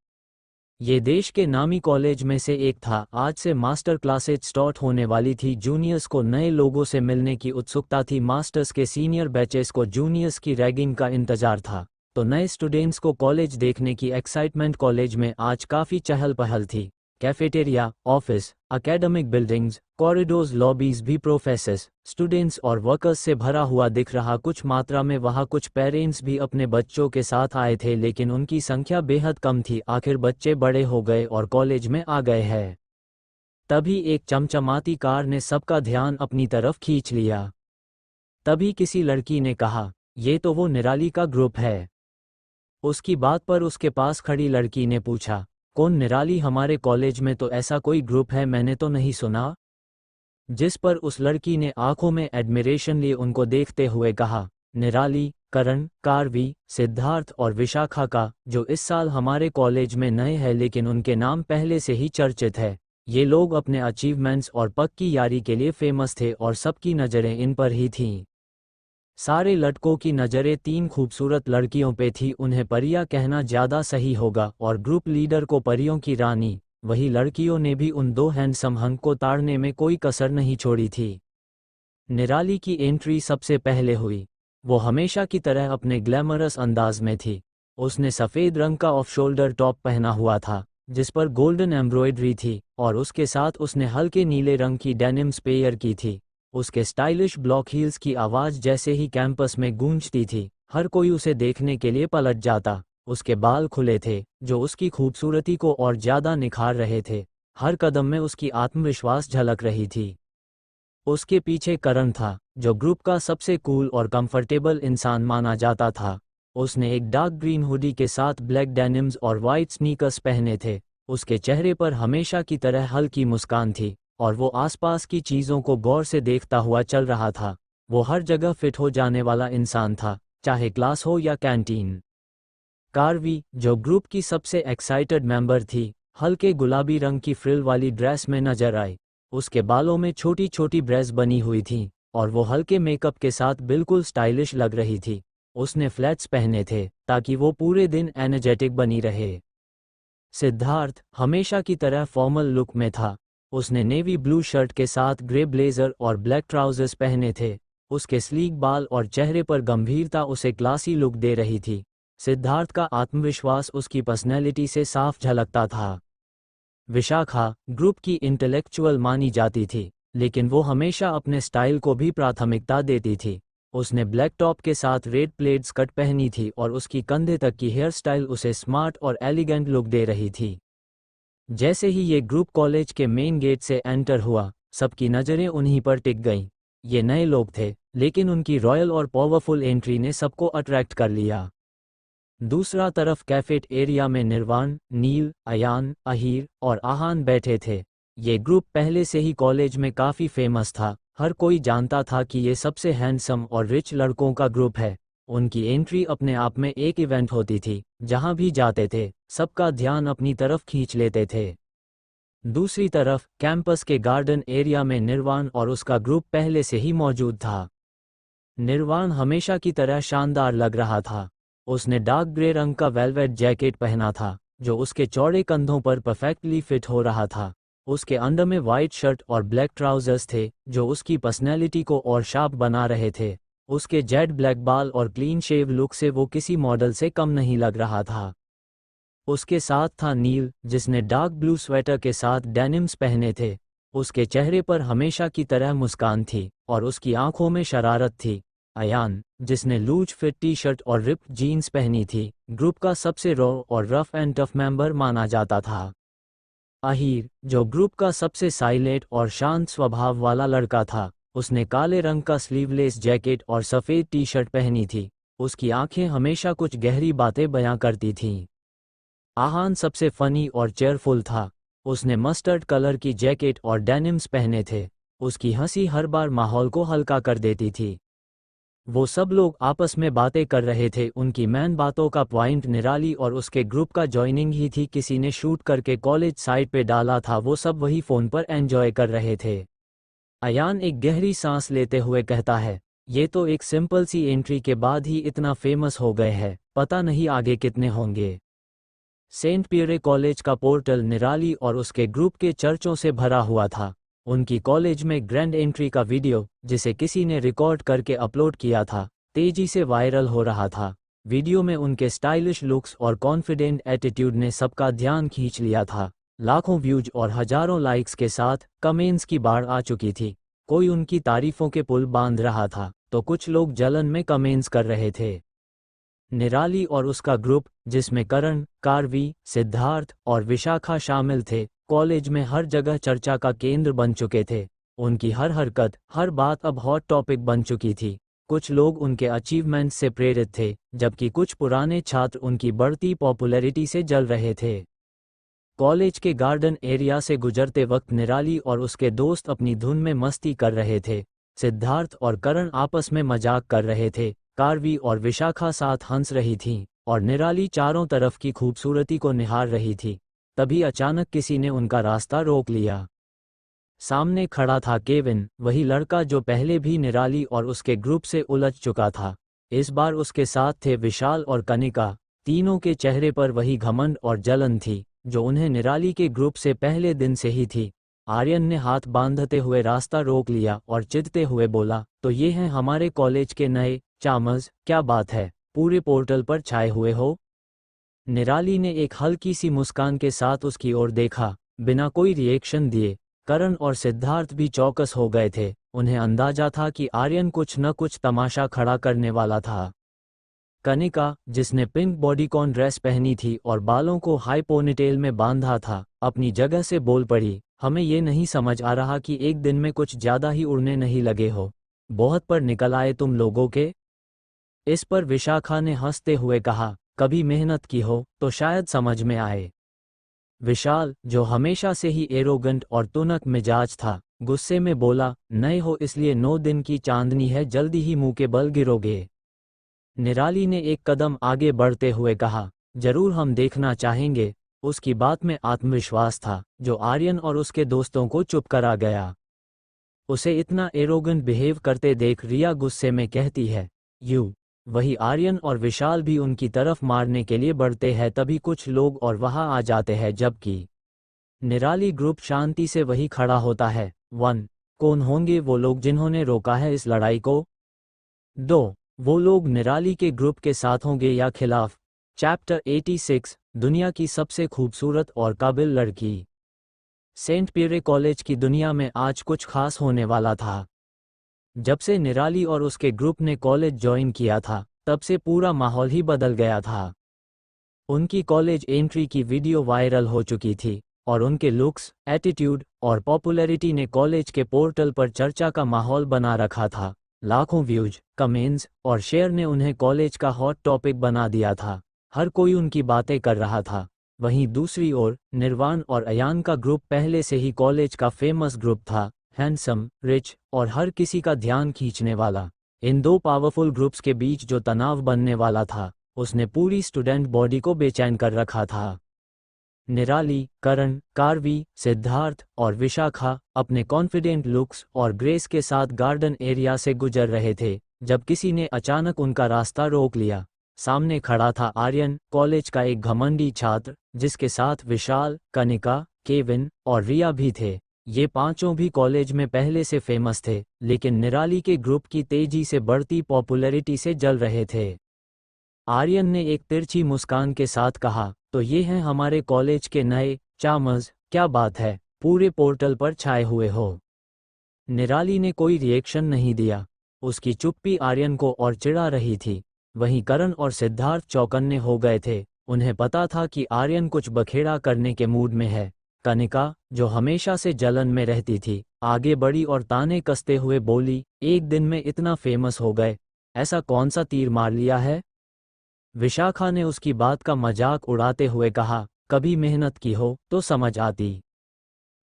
ये देश के नामी कॉलेज में से एक था। आज से मास्टर क्लासेज स्टार्ट होने वाली थी। जूनियर्स को नए लोगों से मिलने की उत्सुकता थी। मास्टर्स के सीनियर बैचेस को जूनियर्स की रैगिंग का इंतजार था, तो नए स्टूडेंट्स को कॉलेज देखने की एक्साइटमेंट। कॉलेज में आज काफ़ी चहल पहल थी। Cafeteria, office, academic buildings, corridors, lobbies भी प्रोफेसर्स, स्टूडेंट्स और वर्कर्स से भरा हुआ दिख रहा। कुछ मात्रा में वहाँ कुछ पेरेंट्स भी अपने बच्चों के साथ आए थे, लेकिन उनकी संख्या बेहद कम थी। आखिर बच्चे बड़े हो गए और कॉलेज में आ गए हैं। तभी एक चमचमाती कार ने सबका ध्यान अपनी तरफ खींच लिया। तभी किसी लड़की ने कहा, ये तो वो निराली का ग्रुप है। उसकी बात पर उसके पास खड़ी लड़की ने पूछा, कौन निराली? हमारे कॉलेज में तो ऐसा कोई ग्रुप है मैंने तो नहीं सुना। जिस पर उस लड़की ने आंखों में एडमिरेशन लिए उनको देखते हुए कहा, निराली, करण, कार्वी, सिद्धार्थ और विशाखा का, जो इस साल हमारे कॉलेज में नए हैं लेकिन उनके नाम पहले से ही चर्चित है। ये लोग अपने अचीवमेंट्स और पक्की यारी के लिए फेमस थे और सबकी नज़रें इन पर ही थीं। सारे लड़कों की नज़रें 3 खूबसूरत लड़कियों पे थी, उन्हें परियां कहना ज़्यादा सही होगा, और ग्रुप लीडर को परियों की रानी। वही लड़कियों ने भी उन 2 हैंडसम हंक को ताड़ने में कोई कसर नहीं छोड़ी थी। निराली की एंट्री सबसे पहले हुई। वो हमेशा की तरह अपने ग्लैमरस अंदाज में थी। उसने सफ़ेद रंग का ऑफ शोल्डर टॉप पहना हुआ था जिस पर गोल्डन एम्ब्रॉयडरी थी, और उसके साथ उसने हल्के नीले रंग की डेनिम पेयर की थी। उसके स्टाइलिश ब्लॉक हील्स की आवाज़ जैसे ही कैंपस में गूंजती थी, हर कोई उसे देखने के लिए पलट जाता। उसके बाल खुले थे जो उसकी खूबसूरती को और ज़्यादा निखार रहे थे। हर कदम में उसकी आत्मविश्वास झलक रही थी। उसके पीछे करण था, जो ग्रुप का सबसे कूल और कंफर्टेबल इंसान माना जाता था। उसने एक डार्क ग्रीन हुडी के साथ ब्लैक डेनिम्स और वाइट स्नीकर्स पहने थे। उसके चेहरे पर हमेशा की तरह हल्की मुस्कान थी और वो आसपास की चीज़ों को गौर से देखता हुआ चल रहा था। वो हर जगह फिट हो जाने वाला इंसान था, चाहे क्लास हो या कैंटीन। कार्वी, जो ग्रुप की सबसे एक्साइटेड मेंबर थी, हल्के गुलाबी रंग की फ्रिल वाली ड्रेस में नजर आई। उसके बालों में छोटी छोटी ब्रेस बनी हुई थीं और वो हल्के मेकअप के साथ बिल्कुल स्टाइलिश लग रही थी। उसने फ्लैट्स पहने थे ताकि वो पूरे दिन एनर्जेटिक बनी रहे। सिद्धार्थ हमेशा की तरह फॉर्मल लुक में था। उसने नेवी ब्लू शर्ट के साथ ग्रे ब्लेजर और ब्लैक ट्राउजर्स पहने थे। उसके स्लीक बाल और चेहरे पर गंभीरता उसे क्लासी लुक दे रही थी। सिद्धार्थ का आत्मविश्वास उसकी पर्सनैलिटी से साफ झलकता था। विशाखा ग्रुप की इंटेलेक्चुअल मानी जाती थी, लेकिन वो हमेशा अपने स्टाइल को भी प्राथमिकता देती थी। उसने ब्लैक टॉप के साथ रेड प्लेड स्कर्ट पहनी थी और उसकी कंधे तक की हेयर स्टाइल उसे स्मार्ट और एलिगेंट लुक दे रही थी। जैसे ही ये ग्रुप कॉलेज के मेन गेट से एंटर हुआ, सबकी नज़रें उन्हीं पर टिक गईं। ये नए लोग थे, लेकिन उनकी रॉयल और पावरफुल एंट्री ने सबको अट्रैक्ट कर लिया। दूसरा तरफ कैफेट एरिया में निर्वाण, नील, अयान, अहीर और आहान बैठे थे। ये ग्रुप पहले से ही कॉलेज में काफ़ी फेमस था। हर कोई जानता था कि ये सबसे हैंडसम और रिच लड़कों का ग्रुप है। उनकी एंट्री अपने आप में एक इवेंट होती थी। जहां भी जाते थे, सबका ध्यान अपनी तरफ खींच लेते थे। दूसरी तरफ कैंपस के गार्डन एरिया में निर्वाण और उसका ग्रुप पहले से ही मौजूद था। निर्वाण हमेशा की तरह शानदार लग रहा था। उसने डार्क ग्रे रंग का वेलवेट जैकेट पहना था जो उसके चौड़े कंधों पर परफेक्टली फिट हो रहा था। उसके अंडर में वाइट शर्ट और ब्लैक ट्राउजर्स थे जो उसकी पर्सनैलिटी को और शार्प बना रहे थे। उसके जेड ब्लैक बाल और क्लीन शेव लुक से वो किसी मॉडल से कम नहीं लग रहा था। उसके साथ था नील, जिसने डार्क ब्लू स्वेटर के साथ डेनिम्स पहने थे। उसके चेहरे पर हमेशा की तरह मुस्कान थी और उसकी आंखों में शरारत थी। अयान, जिसने लूज फिट टी शर्ट और रिप्ड जीन्स पहनी थी, ग्रुप का सबसे रॉ और रफ एंड टफ मेंबर माना जाता था। अहीर, जो ग्रुप का सबसे साइलेंट और शांत स्वभाव वाला लड़का था, उसने काले रंग का स्लीवलेस जैकेट और सफ़ेद टी शर्ट पहनी थी। उसकी आंखें हमेशा कुछ गहरी बातें बयां करती थीं। आहान सबसे फनी और चेयरफुल था। उसने मस्टर्ड कलर की जैकेट और डेनिम्स पहने थे। उसकी हंसी हर बार माहौल को हल्का कर देती थी। वो सब लोग आपस में बातें कर रहे थे। उनकी मैन बातों का पॉइंट निराली और उसके ग्रुप का जॉइनिंग ही थी। किसी ने शूट करके कॉलेज साइट पे डाला था, वो सब वही फ़ोन पर एंजॉय कर रहे थे। अयान एक गहरी सांस लेते हुए कहता है, ये तो एक सिंपल सी एंट्री के बाद ही इतना फेमस हो गए हैं, पता नहीं आगे कितने होंगे। सेंट पियरे कॉलेज का पोर्टल निराली और उसके ग्रुप के चर्चों से भरा हुआ था। उनकी कॉलेज में ग्रैंड एंट्री का वीडियो, जिसे किसी ने रिकॉर्ड करके अपलोड किया था, तेजी से वायरल हो रहा था। वीडियो में उनके स्टाइलिश लुक्स और कॉन्फिडेंट एटीट्यूड ने सबका ध्यान खींच लिया था। लाखों व्यूज और हजारों लाइक्स के साथ कमेंट्स की बाढ़ आ चुकी थी। कोई उनकी तारीफों के पुल बांध रहा था तो कुछ लोग जलन में कमेंट्स कर रहे थे। निराली और उसका ग्रुप, जिसमें करण, कार्वी, सिद्धार्थ और विशाखा शामिल थे, कॉलेज में हर जगह चर्चा का केंद्र बन चुके थे। उनकी हर हरकत, हर बात अब हॉट टॉपिक बन चुकी थी। कुछ लोग उनके अचीवमेंट्स से प्रेरित थे, जबकि कुछ पुराने छात्र उनकी बढ़ती पॉपुलैरिटी से जल रहे थे। कॉलेज के गार्डन एरिया से गुजरते वक्त निराली और उसके दोस्त अपनी धुन में मस्ती कर रहे थे। सिद्धार्थ और करण आपस में मजाक कर रहे थे। कार्वी और विशाखा साथ हंस रही थीं और निराली चारों तरफ की खूबसूरती को निहार रही थी। तभी अचानक किसी ने उनका रास्ता रोक लिया। सामने खड़ा था केविन, वही लड़का जो पहले भी निराली और उसके ग्रुप से उलझ चुका था। इस बार उसके साथ थे विशाल और कनिका। तीनों के चेहरे पर वही घमंड और जलन थी जो उन्हें निराली के ग्रुप से पहले दिन से ही थी। आर्यन ने हाथ बांधते हुए रास्ता रोक लिया और चिढ़ते हुए बोला, तो ये हैं हमारे कॉलेज के नए चामर्स, क्या बात है, पूरे पोर्टल पर छाए हुए हो? निराली ने एक हल्की सी मुस्कान के साथ उसकी ओर देखा। बिना कोई रिएक्शन दिए करण और सिद्धार्थ भी चौकस हो गए थे। उन्हें अंदाजा था कि आर्यन कुछ न कुछ तमाशा खड़ा करने वाला था। कनिका, जिसने पिंक बॉडीकॉन ड्रेस पहनी थी और बालों को हाई पोनीटेल में बांधा था, अपनी जगह से बोल पड़ी, हमें ये नहीं समझ आ रहा कि एक दिन में कुछ ज्यादा ही उड़ने नहीं लगे हो। बहुत पर निकल आए तुम लोगों के। इस पर विशाखा ने हंसते हुए कहा, कभी मेहनत की हो तो शायद समझ में आए। विशाल, जो हमेशा से ही एरोगेंट और तुनक मिजाज था, गुस्से में बोला, नए हो इसलिए 9 दिन की चांदनी है, जल्दी ही मुंह के बल गिरोगे। निराली ने एक कदम आगे बढ़ते हुए कहा, जरूर हम देखना चाहेंगे। उसकी बात में आत्मविश्वास था जो आर्यन और उसके दोस्तों को चुप करा गया। उसे इतना एरोगेंट बिहेव करते देख रिया गुस्से में कहती है, यू। वही आर्यन और विशाल भी उनकी तरफ मारने के लिए बढ़ते हैं। तभी कुछ लोग और वहां आ जाते हैं, जबकि निराली ग्रुप शांति से वही खड़ा होता है। 1. कौन होंगे वो लोग जिन्होंने रोका है इस लड़ाई को? 2. वो लोग निराली के ग्रुप के साथ होंगे या खिलाफ? चैप्टर 86, दुनिया की सबसे खूबसूरत और काबिल लड़की। सेंट पियरे कॉलेज की दुनिया में आज कुछ खास होने वाला था। जब से निराली और उसके ग्रुप ने कॉलेज ज्वाइन किया था, तब से पूरा माहौल ही बदल गया था। उनकी कॉलेज एंट्री की वीडियो वायरल हो चुकी थी और उनके लुक्स, एटीट्यूड और पॉपुलैरिटी ने कॉलेज के पोर्टल पर चर्चा का माहौल बना रखा था। लाखों व्यूज, कमेंट्स और शेयर ने उन्हें कॉलेज का हॉट टॉपिक बना दिया था। हर कोई उनकी बातें कर रहा था। वहीं दूसरी ओर निर्वाण और अयान का ग्रुप पहले से ही कॉलेज का फेमस ग्रुप था, हैंडसम, रिच और हर किसी का ध्यान खींचने वाला। इन दो पावरफुल ग्रुप्स के बीच जो तनाव बनने वाला था, उसने पूरी स्टूडेंट बॉडी को बेचैन कर रखा था। निराली, करण, कार्वी, सिद्धार्थ और विशाखा अपने कॉन्फिडेंट लुक्स और ग्रेस के साथ गार्डन एरिया से गुजर रहे थे जब किसी ने अचानक उनका रास्ता रोक लिया। सामने खड़ा था आर्यन, कॉलेज का एक घमंडी छात्र, जिसके साथ विशाल, कनिका, केविन और रिया भी थे। ये पांचों भी कॉलेज में पहले से फेमस थे, लेकिन निराली के ग्रुप की तेजी से बढ़ती पॉपुलैरिटी से जल रहे थे। आर्यन ने एक तिरछी मुस्कान के साथ कहा, तो ये हैं हमारे कॉलेज के नए चामर्स, क्या बात है, पूरे पोर्टल पर छाए हुए हो। निराली ने कोई रिएक्शन नहीं दिया। उसकी चुप्पी आर्यन को और चिढ़ा रही थी। वहीं करण और सिद्धार्थ चौकन्ने हो गए थे। उन्हें पता था कि आर्यन कुछ बखेड़ा करने के मूड में है। कनिका, जो हमेशा से जलन में रहती थी, आगे बढ़ी और ताने कसते हुए बोली, एक दिन में इतना फेमस हो गए, ऐसा कौन सा तीर मार लिया है? विशाखा ने उसकी बात का मजाक उड़ाते हुए कहा, कभी मेहनत की हो तो समझ आती।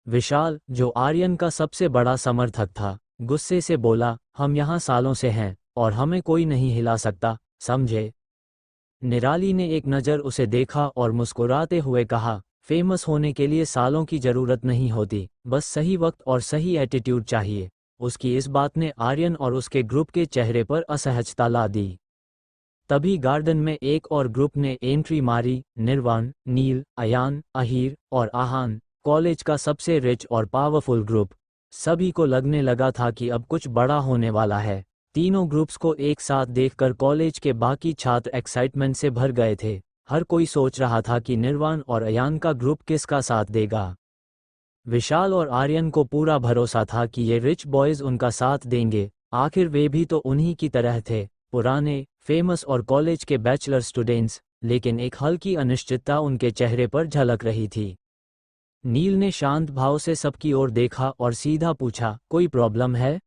विशाल, जो आर्यन का सबसे बड़ा समर्थक था, गुस्से से बोला, हम यहाँ सालों से हैं और हमें कोई नहीं हिला सकता, समझे? निराली ने एक नज़र उसे देखा और मुस्कुराते हुए कहा, फेमस होने के लिए सालों की जरूरत नहीं होती, बस सही वक्त और सही एटीट्यूड चाहिए। उसकी इस बात ने आर्यन और उसके ग्रुप के चेहरे पर असहजता ला दी। तभी गार्डन में एक और ग्रुप ने एंट्री मारी, निर्वाण, नील, अयान, अहीर और आहान, कॉलेज का सबसे रिच और पावरफुल ग्रुप। सभी को लगने लगा था कि अब कुछ बड़ा होने वाला है। तीनों ग्रुप्स को एक साथ देखकर कॉलेज के बाकी छात्र एक्साइटमेंट से भर गए थे। हर कोई सोच रहा था कि निर्वाण और अयान का ग्रुप किसका साथ देगा। विशाल और आर्यन को पूरा भरोसा था कि ये रिच बॉयज उनका साथ देंगे। आखिर वे भी तो उन्हीं की तरह थे, पुराने, फेमस और कॉलेज के बैचलर स्टूडेंट्स। लेकिन एक हल्की अनिश्चितता उनके चेहरे पर झलक रही थी। नील ने शांत भाव से सबकी ओर देखा और सीधा पूछा, कोई प्रॉब्लम है?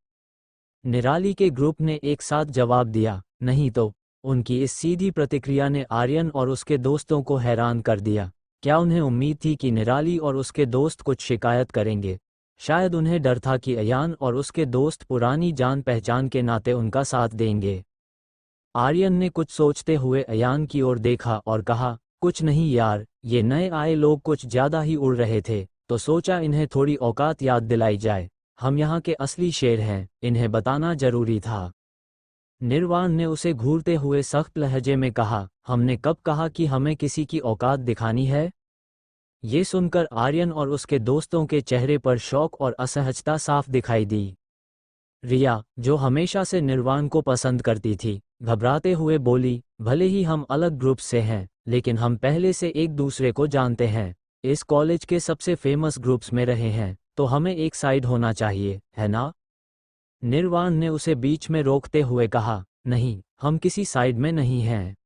निराली के ग्रुप ने एक साथ जवाब दिया, नहीं तो। उनकी इस सीधी प्रतिक्रिया ने आर्यन और उसके दोस्तों को हैरान कर दिया। क्या उन्हें उम्मीद थी कि निराली और उसके दोस्त कुछ शिकायत करेंगे? शायद उन्हें डर था कि अयान और उसके दोस्त पुरानी जान पहचान के नाते उनका साथ देंगे। आर्यन ने कुछ सोचते हुए अयान की ओर देखा और कहा, कुछ नहीं यार, ये नए आए लोग कुछ ज्यादा ही उड़ रहे थे, तो सोचा इन्हें थोड़ी औकात याद दिलाई जाए। हम यहाँ के असली शेर हैं, इन्हें बताना जरूरी था। निर्वाण ने उसे घूरते हुए सख्त लहजे में कहा, हमने कब कहा कि हमें किसी की औकात दिखानी है? ये सुनकर आर्यन और उसके दोस्तों के चेहरे पर शौक और असहजता साफ दिखाई दी। रिया, जो हमेशा से निर्वाण को पसंद करती थी, घबराते हुए बोली, भले ही हम अलग ग्रुप से हैं, लेकिन हम पहले से एक दूसरे को जानते हैं, इस कॉलेज के सबसे फेमस ग्रुप्स में रहे हैं, तो हमें एक साइड होना चाहिए, है ना? निर्वाण ने उसे बीच में रोकते हुए कहा, नहीं, हम किसी साइड में नहीं हैं।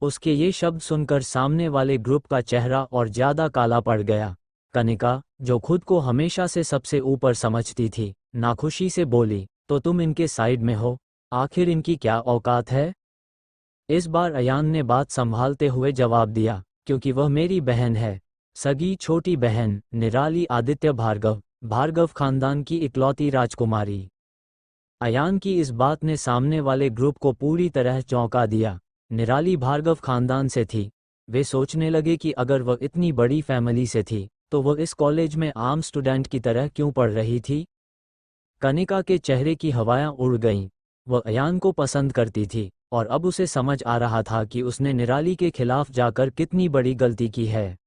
उसके ये शब्द सुनकर सामने वाले ग्रुप का चेहरा और ज्यादा काला पड़ गया। कनिका, जो खुद को हमेशा से सबसे ऊपर समझती थी, नाखुशी से बोली, तो तुम इनके साइड में हो? आखिर इनकी क्या औकात है? इस बार अयान ने बात संभालते हुए जवाब दिया, क्योंकि वह मेरी बहन है, सगी छोटी बहन, निराली आदित्य भार्गव, भार्गव खानदान की इकलौती राजकुमारी। अयान की इस बात ने सामने वाले ग्रुप को पूरी तरह चौंका दिया। निराली भार्गव खानदान से थी। वे सोचने लगे कि अगर वह इतनी बड़ी फैमिली से थी, तो वह इस कॉलेज में आम स्टूडेंट की तरह क्यों पढ़ रही थी? कनिका के चेहरे की हवाएं उड़ गईं। वह अयान को पसंद करती थी, और अब उसे समझ आ रहा था कि उसने निराली के खिलाफ जाकर कितनी बड़ी गलती की है।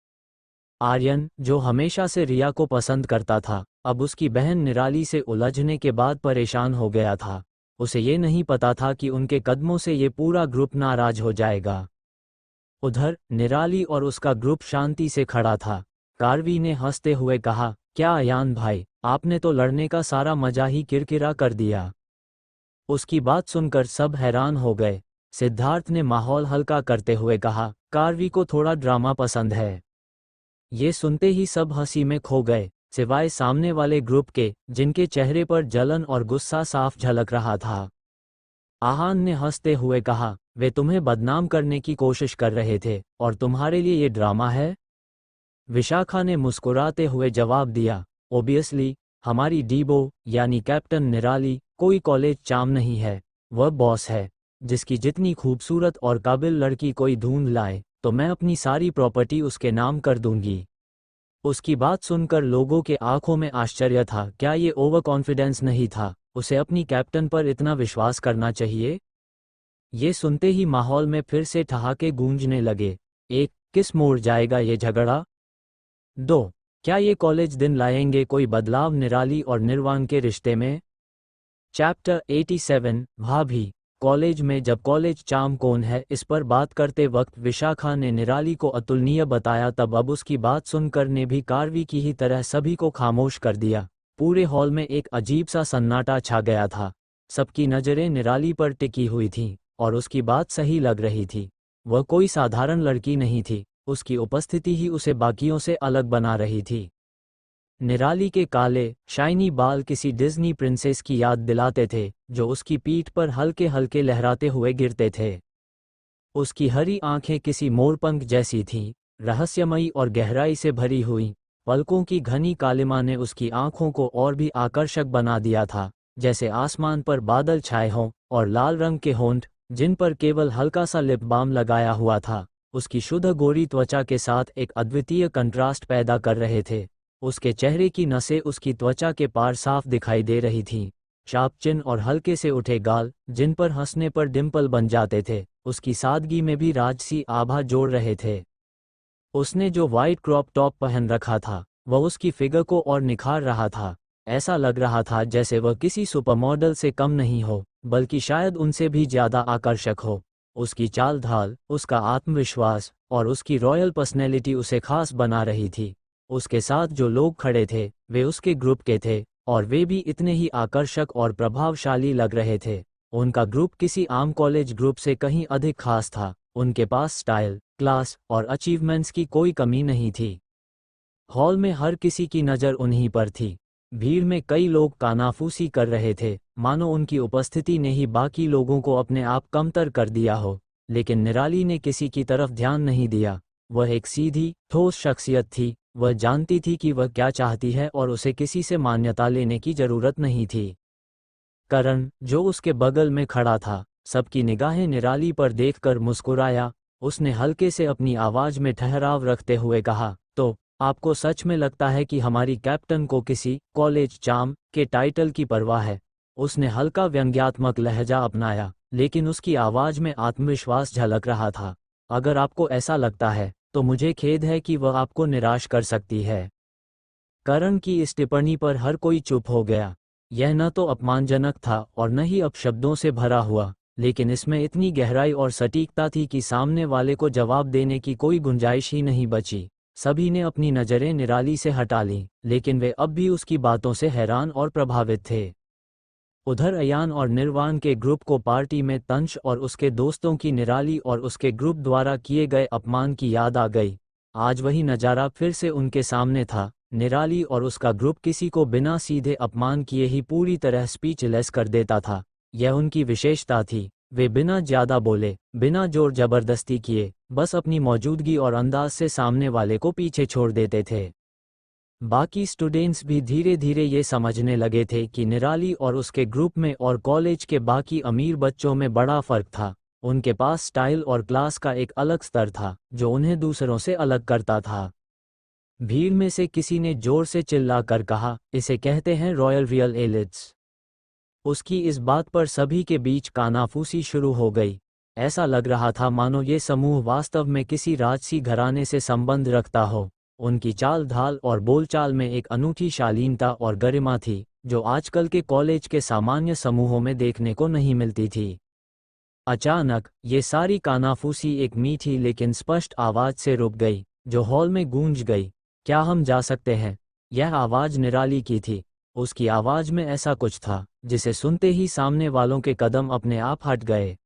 आर्यन, जो हमेशा से रिया को पसंद करता था, अब उसकी बहन निराली से उलझने के बाद परेशान हो गया था। उसे ये नहीं पता था कि उनके कदमों से ये पूरा ग्रुप नाराज हो जाएगा। उधर निराली और उसका ग्रुप शांति से खड़ा था। कार्वी ने हंसते हुए कहा, क्या अयान भाई, आपने तो लड़ने का सारा मजा ही किरकिरा कर दिया। उसकी बात सुनकर सब हैरान हो गए। सिद्धार्थ ने माहौल हल्का करते हुए कहा, कार्वी को थोड़ा ड्रामा पसंद है। ये सुनते ही सब हंसी में खो गए, सिवाय सामने वाले ग्रुप के, जिनके चेहरे पर जलन और गुस्सा साफ झलक रहा था। आहान ने हंसते हुए कहा, वे तुम्हें बदनाम करने की कोशिश कर रहे थे, और तुम्हारे लिए ये ड्रामा है? विशाखा ने मुस्कुराते हुए जवाब दिया, ओबियसली, हमारी डीबो, यानी कैप्टन निराली, कोई कॉलेज चाम नहीं है, वह बॉस है। जिसकी जितनी खूबसूरत और काबिल लड़की कोई ढूंढ लाए, तो मैं अपनी सारी प्रॉपर्टी उसके नाम कर दूंगी। उसकी बात सुनकर लोगों के आंखों में आश्चर्य था। क्या ये ओवर कॉन्फिडेंस नहीं था? उसे अपनी कैप्टन पर इतना विश्वास करना चाहिए? ये सुनते ही माहौल में फिर से ठहाके गूंजने लगे। 1. किस मोड़ जाएगा ये झगड़ा? 2. क्या ये कॉलेज दिन लाएंगे कोई बदलाव निराली और निर्वाण के रिश्ते में? चैप्टर 87, भाभी। कॉलेज में जब कॉलेज चाम कौन है इस पर बात करते वक्त विशाखा ने निराली को अतुलनीय बताया, तब अब उसकी बात सुनकर ने भी कार्वी की ही तरह सभी को खामोश कर दिया। पूरे हॉल में एक अजीब सा सन्नाटा छा गया था। सबकी नज़रें निराली पर टिकी हुई थीं, और उसकी बात सही लग रही थी। वह कोई साधारण लड़की नहीं थी, उसकी उपस्थिति ही उसे बाकियों से अलग बना रही थी। निराली के काले, शाइनी बाल किसी डिज्नी प्रिंसेस की याद दिलाते थे, जो उसकी पीठ पर हल्के हल्के लहराते हुए गिरते थे। उसकी हरी आंखें किसी मोरपंख जैसी थीं, रहस्यमयी और गहराई से भरी हुई। पलकों की घनी कालिमा ने उसकी आंखों को और भी आकर्षक बना दिया था, जैसे आसमान पर बादल छाए हों, और लाल रंग के होंठ, जिन पर केवल हल्का सा लिप बाम लगाया हुआ था, उसकी शुद्ध गोरी त्वचा के साथ एक अद्वितीय कंट्रास्ट पैदा कर रहे थे। उसके चेहरे की नसें उसकी त्वचा के पार साफ दिखाई दे रही थीं। शार्प चिन और हल्के से उठे गाल, जिन पर हंसने पर डिंपल बन जाते थे, उसकी सादगी में भी राजसी आभा जोड़ रहे थे। उसने जो वाइट क्रॉप टॉप पहन रखा था, वह उसकी फिगर को और निखार रहा था। ऐसा लग रहा था जैसे वह किसी सुपरमॉडल से कम नहीं हो, बल्कि शायद उनसे भी ज्यादा आकर्षक हो। उसकी चाल ढाल, उसका आत्मविश्वास और उसकी रॉयल पर्सनैलिटी उसे खास बना रही थी। उसके साथ जो लोग खड़े थे, वे उसके ग्रुप के थे, और वे भी इतने ही आकर्षक और प्रभावशाली लग रहे थे। उनका ग्रुप किसी आम कॉलेज ग्रुप से कहीं अधिक खास था। उनके पास स्टाइल, क्लास और अचीवमेंट्स की कोई कमी नहीं थी। हॉल में हर किसी की नज़र उन्हीं पर थी। भीड़ में कई लोग कानाफूसी कर रहे थे, मानो उनकी उपस्थिति ने ही बाकी लोगों को अपने आप कमतर कर दिया हो। लेकिन निराली ने किसी की तरफ ध्यान नहीं दिया। वह एक सीधी, ठोस शख्सियत थी। वह जानती थी कि वह क्या चाहती है, और उसे किसी से मान्यता लेने की जरूरत नहीं थी। करण, जो उसके बगल में खड़ा था, सबकी निगाहें निराली पर देखकर मुस्कुराया। उसने हल्के से अपनी आवाज में ठहराव रखते हुए कहा, तो आपको सच में लगता है कि हमारी कैप्टन को किसी कॉलेज चाम के टाइटल की परवाह है? उसने हल्का व्यंग्यात्मक लहजा अपनाया, लेकिन उसकी आवाज में आत्मविश्वास झलक रहा था। अगर आपको ऐसा लगता है तो मुझे खेद है कि वह आपको निराश कर सकती है। करण की इस टिप्पणी पर हर कोई चुप हो गया। यह न तो अपमानजनक था और न ही अपशब्दों से भरा हुआ, लेकिन इसमें इतनी गहराई और सटीकता थी कि सामने वाले को जवाब देने की कोई गुंजाइश ही नहीं बची। सभी ने अपनी नज़रें निराली से हटा लीं, लेकिन वे अब भी उसकी बातों से हैरान और प्रभावित थे। उधर अयान और निर्वाण के ग्रुप को पार्टी में तंश और उसके दोस्तों की निराली और उसके ग्रुप द्वारा किए गए अपमान की याद आ गई। आज वही नज़ारा फिर से उनके सामने था। निराली और उसका ग्रुप किसी को बिना सीधे अपमान किए ही पूरी तरह स्पीचलेस कर देता था। यह उनकी विशेषता थी। वे बिना ज़्यादा बोले, बिना जोर जबरदस्ती किए, बस अपनी मौजूदगी और अंदाज से सामने वाले को पीछे छोड़ देते थे। बाकी स्टूडेंट्स भी धीरे धीरे ये समझने लगे थे कि निराली और उसके ग्रुप में और कॉलेज के बाकी अमीर बच्चों में बड़ा फर्क था। उनके पास स्टाइल और क्लास का एक अलग स्तर था जो उन्हें दूसरों से अलग करता था। भीड़ में से किसी ने जोर से चिल्लाकर कहा, इसे कहते हैं रॉयल रियल एलिट्स। उसकी इस बात पर सभी के बीच कानाफूसी शुरू हो गई। ऐसा लग रहा था मानो ये समूह वास्तव में किसी राजसी घराने से संबंध रखता हो। उनकी चाल ढाल और बोलचाल में एक अनूठी शालीनता और गरिमा थी जो आजकल के कॉलेज के सामान्य समूहों में देखने को नहीं मिलती थी। अचानक ये सारी कानाफूसी एक मीठी लेकिन स्पष्ट आवाज से रुक गई, जो हॉल में गूंज गई। क्या हम जा सकते हैं? यह आवाज निराली की थी। उसकी आवाज में ऐसा कुछ था जिसे सुनते ही सामने वालों के कदम अपने आप हट गए।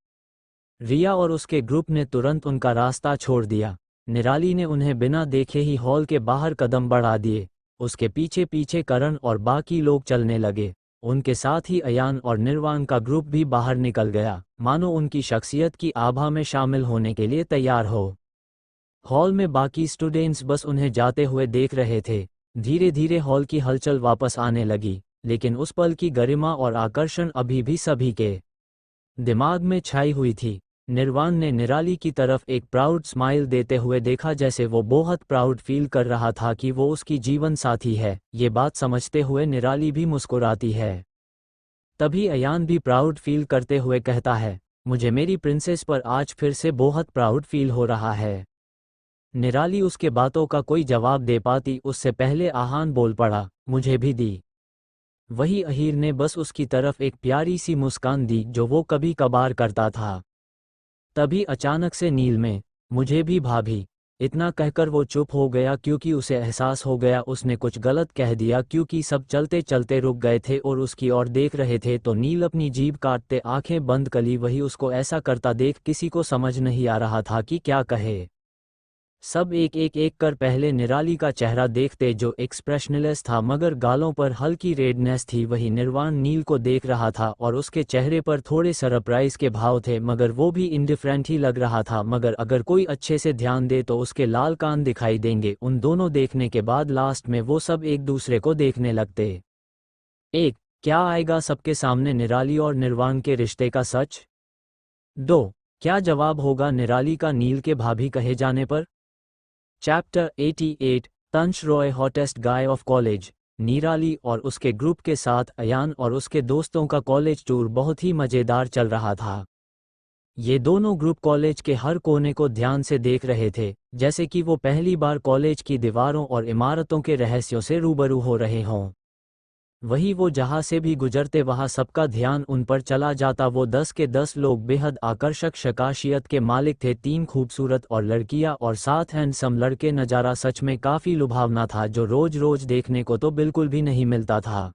रिया और उसके ग्रुप ने तुरंत उनका रास्ता छोड़ दिया। निराली ने उन्हें बिना देखे ही हॉल के बाहर कदम बढ़ा दिए। उसके पीछे पीछे करण और बाकी लोग चलने लगे। उनके साथ ही अयान और निर्वाण का ग्रुप भी बाहर निकल गया, मानो उनकी शख्सियत की आभा में शामिल होने के लिए तैयार हो। हॉल में बाकी स्टूडेंट्स बस उन्हें जाते हुए देख रहे थे। धीरे धीरे हॉल की हलचल वापस आने लगी, लेकिन उस पल की गरिमा और आकर्षण अभी भी सभी के दिमाग में छाई हुई थी। निर्वाण ने निराली की तरफ एक प्राउड स्माइल देते हुए देखा, जैसे वो बहुत प्राउड फील कर रहा था कि वो उसकी जीवन साथी है। ये बात समझते हुए निराली भी मुस्कुराती है। तभी अयान भी प्राउड फील करते हुए कहता है, मुझे मेरी प्रिंसेस पर आज फिर से बहुत प्राउड फील हो रहा है। निराली उसके बातों का कोई जवाब दे पाती उससे पहले आहान बोल पड़ा, मुझे भी दी। वही अहीर ने बस उसकी तरफ एक प्यारी सी मुस्कान दी जो वो कभी कभार करता था। तभी अचानक से नील में, मुझे भी भाभी। इतना कहकर वो चुप हो गया क्योंकि उसे एहसास हो गया उसने कुछ गलत कह दिया। क्योंकि सब चलते चलते रुक गए थे और उसकी ओर देख रहे थे, तो नील अपनी जीभ काटते आंखें बंद कली वही उसको ऐसा करता देख किसी को समझ नहीं आ रहा था कि क्या कहे। सब एक कर पहले निराली का चेहरा देखते जो एक्सप्रेशनलेस था मगर गालों पर हल्की रेडनेस थी। वही निर्वाण नील को देख रहा था और उसके चेहरे पर थोड़े सरप्राइज के भाव थे, मगर वो भी इंडिफरेंट ही लग रहा था। मगर अगर कोई अच्छे से ध्यान दे तो उसके लाल कान दिखाई देंगे। उन दोनों देखने के बाद लास्ट में वो सब एक दूसरे को देखने लगते। एक, क्या आएगा सबके सामने निराली और निर्वाण के रिश्ते का सच? 2, क्या जवाब होगा निराली का नील के भाभी कहे जाने पर? Chapter 88, Tansh Roy hottest guy of college. Nirali और उसके ग्रुप के साथ अयान और उसके दोस्तों का कॉलेज टूर बहुत ही मज़ेदार चल रहा था। ये दोनों ग्रुप कॉलेज के हर कोने को ध्यान से देख रहे थे, जैसे कि वो पहली बार कॉलेज की दीवारों और इमारतों के रहस्यों से रूबरू हो रहे हों। वही वो जहाँ से भी गुजरते वहाँ सबका ध्यान उन पर चला जाता। वो 10 के 10 लोग बेहद आकर्षक शखासियत के मालिक थे। 3 खूबसूरत और लड़कियाँ और 7 हैंडसम लड़के। नज़ारा सच में काफ़ी लुभावना था जो रोज रोज देखने को तो बिल्कुल भी नहीं मिलता था।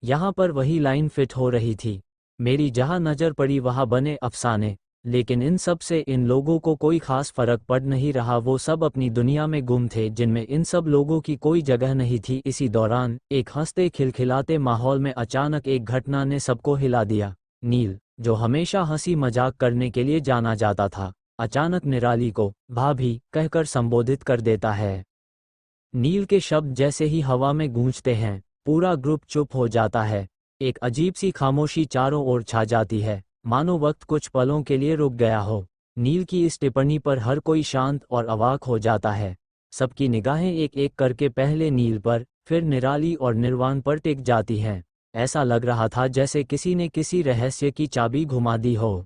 यहाँ पर वही लाइन फिट हो रही थी, मेरी जहाँ नज़र पड़ी वहाँ बने अफसाने। लेकिन इन सब से इन लोगों को कोई खास फर्क पड़ नहीं रहा। वो सब अपनी दुनिया में गुम थे जिनमें इन सब लोगों की कोई जगह नहीं थी। इसी दौरान एक हंसते खिलखिलाते माहौल में अचानक एक घटना ने सबको हिला दिया। नील, जो हमेशा हंसी मजाक करने के लिए जाना जाता था, अचानक निराली को भाभी कहकर संबोधित कर देता है। नील के शब्द जैसे ही हवा में गूंजते हैं, पूरा ग्रुप चुप हो जाता है। एक अजीब सी खामोशी चारों ओर छा जाती है, मानो वक्त कुछ पलों के लिए रुक गया हो। नील की इस टिप्पणी पर हर कोई शांत और अवाक हो जाता है। सबकी निगाहें एक एक करके पहले नील पर, फिर निराली और निर्वाण पर टिक जाती हैं। ऐसा लग रहा था जैसे किसी ने किसी रहस्य की चाबी घुमा दी हो।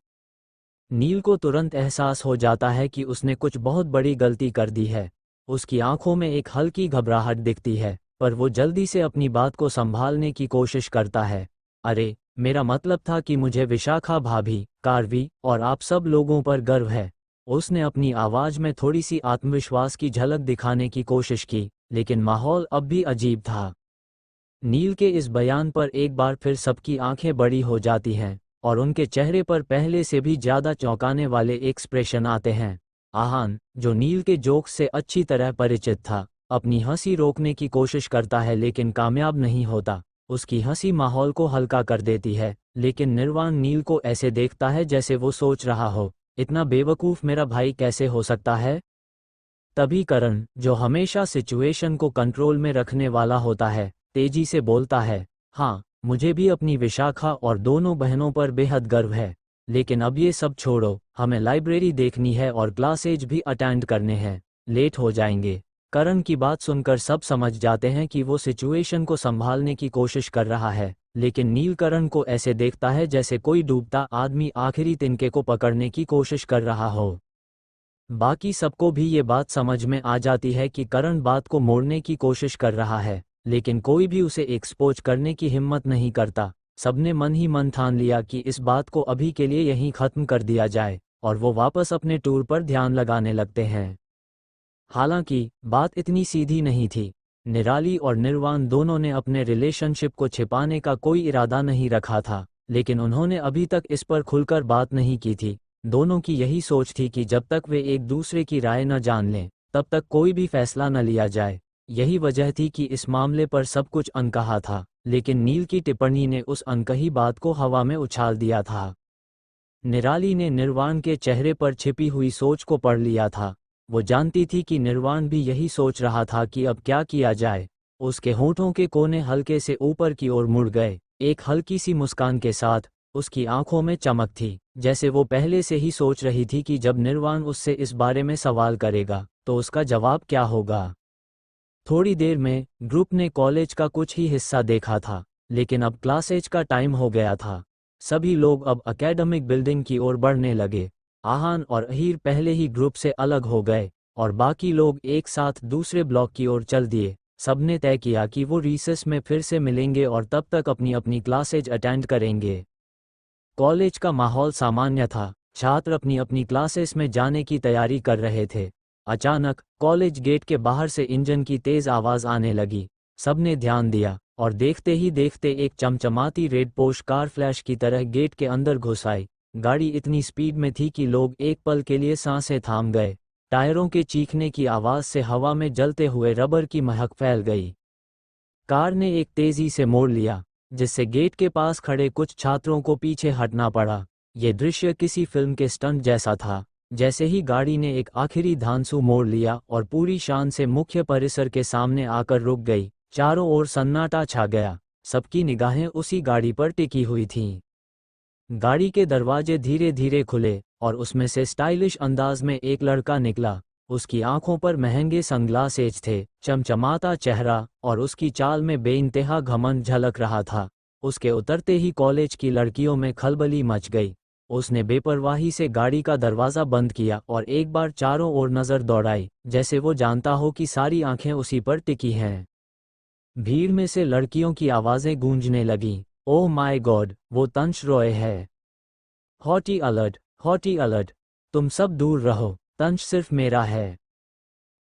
नील को तुरंत एहसास हो जाता है कि उसने कुछ बहुत बड़ी गलती कर दी है। उसकी आंखों में एक हल्की घबराहट दिखती है, पर वो जल्दी से अपनी बात को संभालने की कोशिश करता है। अरे, मेरा मतलब था कि मुझे विशाखा भाभी, कार्वी और आप सब लोगों पर गर्व है। उसने अपनी आवाज़ में थोड़ी सी आत्मविश्वास की झलक दिखाने की कोशिश की, लेकिन माहौल अब भी अजीब था। नील के इस बयान पर एक बार फिर सबकी आंखें बड़ी हो जाती हैं, और उनके चेहरे पर पहले से भी ज़्यादा चौंकाने वाले एक्सप्रेशन आते हैं। आहान, जो नील के जोक्स से अच्छी तरह परिचित था, अपनी हंसी रोकने की कोशिश करता है लेकिन कामयाब नहीं होता। उसकी हंसी माहौल को हल्का कर देती है, लेकिन निर्वाण नील को ऐसे देखता है जैसे वो सोच रहा हो, इतना बेवकूफ़ मेरा भाई कैसे हो सकता है। तभी करण, जो हमेशा सिचुएशन को कंट्रोल में रखने वाला होता है, तेजी से बोलता है, हाँ, मुझे भी अपनी विशाखा और दोनों बहनों पर बेहद गर्व है। लेकिन अब ये सब छोड़ो, हमें लाइब्रेरी देखनी है और क्लासेज भी अटेंड करने हैं, लेट हो जाएंगे। करण की बात सुनकर सब समझ जाते हैं कि वो सिचुएशन को संभालने की कोशिश कर रहा है, लेकिन नील करण को ऐसे देखता है जैसे कोई डूबता आदमी आखिरी तिनके को पकड़ने की कोशिश कर रहा हो। बाकी सबको भी ये बात समझ में आ जाती है कि करण बात को मोड़ने की कोशिश कर रहा है, लेकिन कोई भी उसे एक्सपोज करने की हिम्मत नहीं करता। सबने मन ही मन ठान लिया कि इस बात को अभी के लिए यहीं खत्म कर दिया जाए, और वो वापस अपने टूर पर ध्यान लगाने लगते हैं। हालांकि बात इतनी सीधी नहीं थी। निराली और निर्वाण दोनों ने अपने रिलेशनशिप को छिपाने का कोई इरादा नहीं रखा था, लेकिन उन्होंने अभी तक इस पर खुलकर बात नहीं की थी। दोनों की यही सोच थी कि जब तक वे एक दूसरे की राय न जान लें, तब तक कोई भी फैसला न लिया जाए। यही वजह थी कि इस मामले पर सब कुछ अनकहा था, लेकिन नील की टिप्पणी ने उस अनकही बात को हवा में उछाल दिया था। निराली ने निर्वाण के चेहरे पर छिपी हुई सोच को पढ़ लिया था। वो जानती थी कि निर्वाण भी यही सोच रहा था कि अब क्या किया जाए। उसके होठों के कोने हल्के से ऊपर की ओर मुड़ गए, एक हल्की सी मुस्कान के साथ। उसकी आंखों में चमक थी, जैसे वो पहले से ही सोच रही थी कि जब निर्वाण उससे इस बारे में सवाल करेगा, तो उसका जवाब क्या होगा। थोड़ी देर में ग्रुप ने कॉलेज का कुछ ही हिस्सा देखा था, लेकिन अब क्लासेज का टाइम हो गया था। सभी लोग अब एकेडमिक बिल्डिंग की ओर बढ़ने लगे। आहान और अहीर पहले ही ग्रुप से अलग हो गए, और बाकी लोग एक साथ दूसरे ब्लॉक की ओर चल दिए। सबने तय किया कि वो रिसेस में फिर से मिलेंगे और तब तक अपनी अपनी क्लासेज अटेंड करेंगे। कॉलेज का माहौल सामान्य था, छात्र अपनी अपनी क्लासेस में जाने की तैयारी कर रहे थे। अचानक कॉलेज गेट के बाहर से इंजन की तेज आवाज आने लगी। सबने ध्यान दिया, और देखते ही देखते एक चमचमाती रेड पोर्श कार फ्लैश की तरह गेट के अंदर घुस आई। गाड़ी इतनी स्पीड में थी कि लोग एक पल के लिए सांसें थाम गए। टायरों के चीखने की आवाज से हवा में जलते हुए रबर की महक फैल गई। कार ने एक तेजी से मोड़ लिया, जिससे गेट के पास खड़े कुछ छात्रों को पीछे हटना पड़ा। ये दृश्य किसी फिल्म के स्टंट जैसा था। जैसे ही गाड़ी ने एक आखिरी धांसू मोड़ लिया और पूरी शान से मुख्य परिसर के सामने आकर रुक गई, चारों ओर सन्नाटा छा गया। सबकी निगाहें उसी गाड़ी पर टिकी हुई थीं। गाड़ी के दरवाजे धीरे धीरे खुले, और उसमें से स्टाइलिश अंदाज में एक लड़का निकला। उसकी आंखों पर महंगे सनग्लासेज थे, चमचमाता चेहरा, और उसकी चाल में बेइंतहा घमंड झलक रहा था। उसके उतरते ही कॉलेज की लड़कियों में खलबली मच गई। उसने बेपरवाही से गाड़ी का दरवाज़ा बंद किया और एक बार चारों ओर नज़र दौड़ाई, जैसे वो जानता हो कि सारी आंखें उसी पर टिकी हैं। भीड़ में से लड़कियों की आवाज़ें गूंजने लगीं, ओह माय गॉड, वो तंश रॉय है। हॉटी अलर्ट, हॉटी अलर्ट, तुम सब दूर रहो, तंश सिर्फ मेरा है।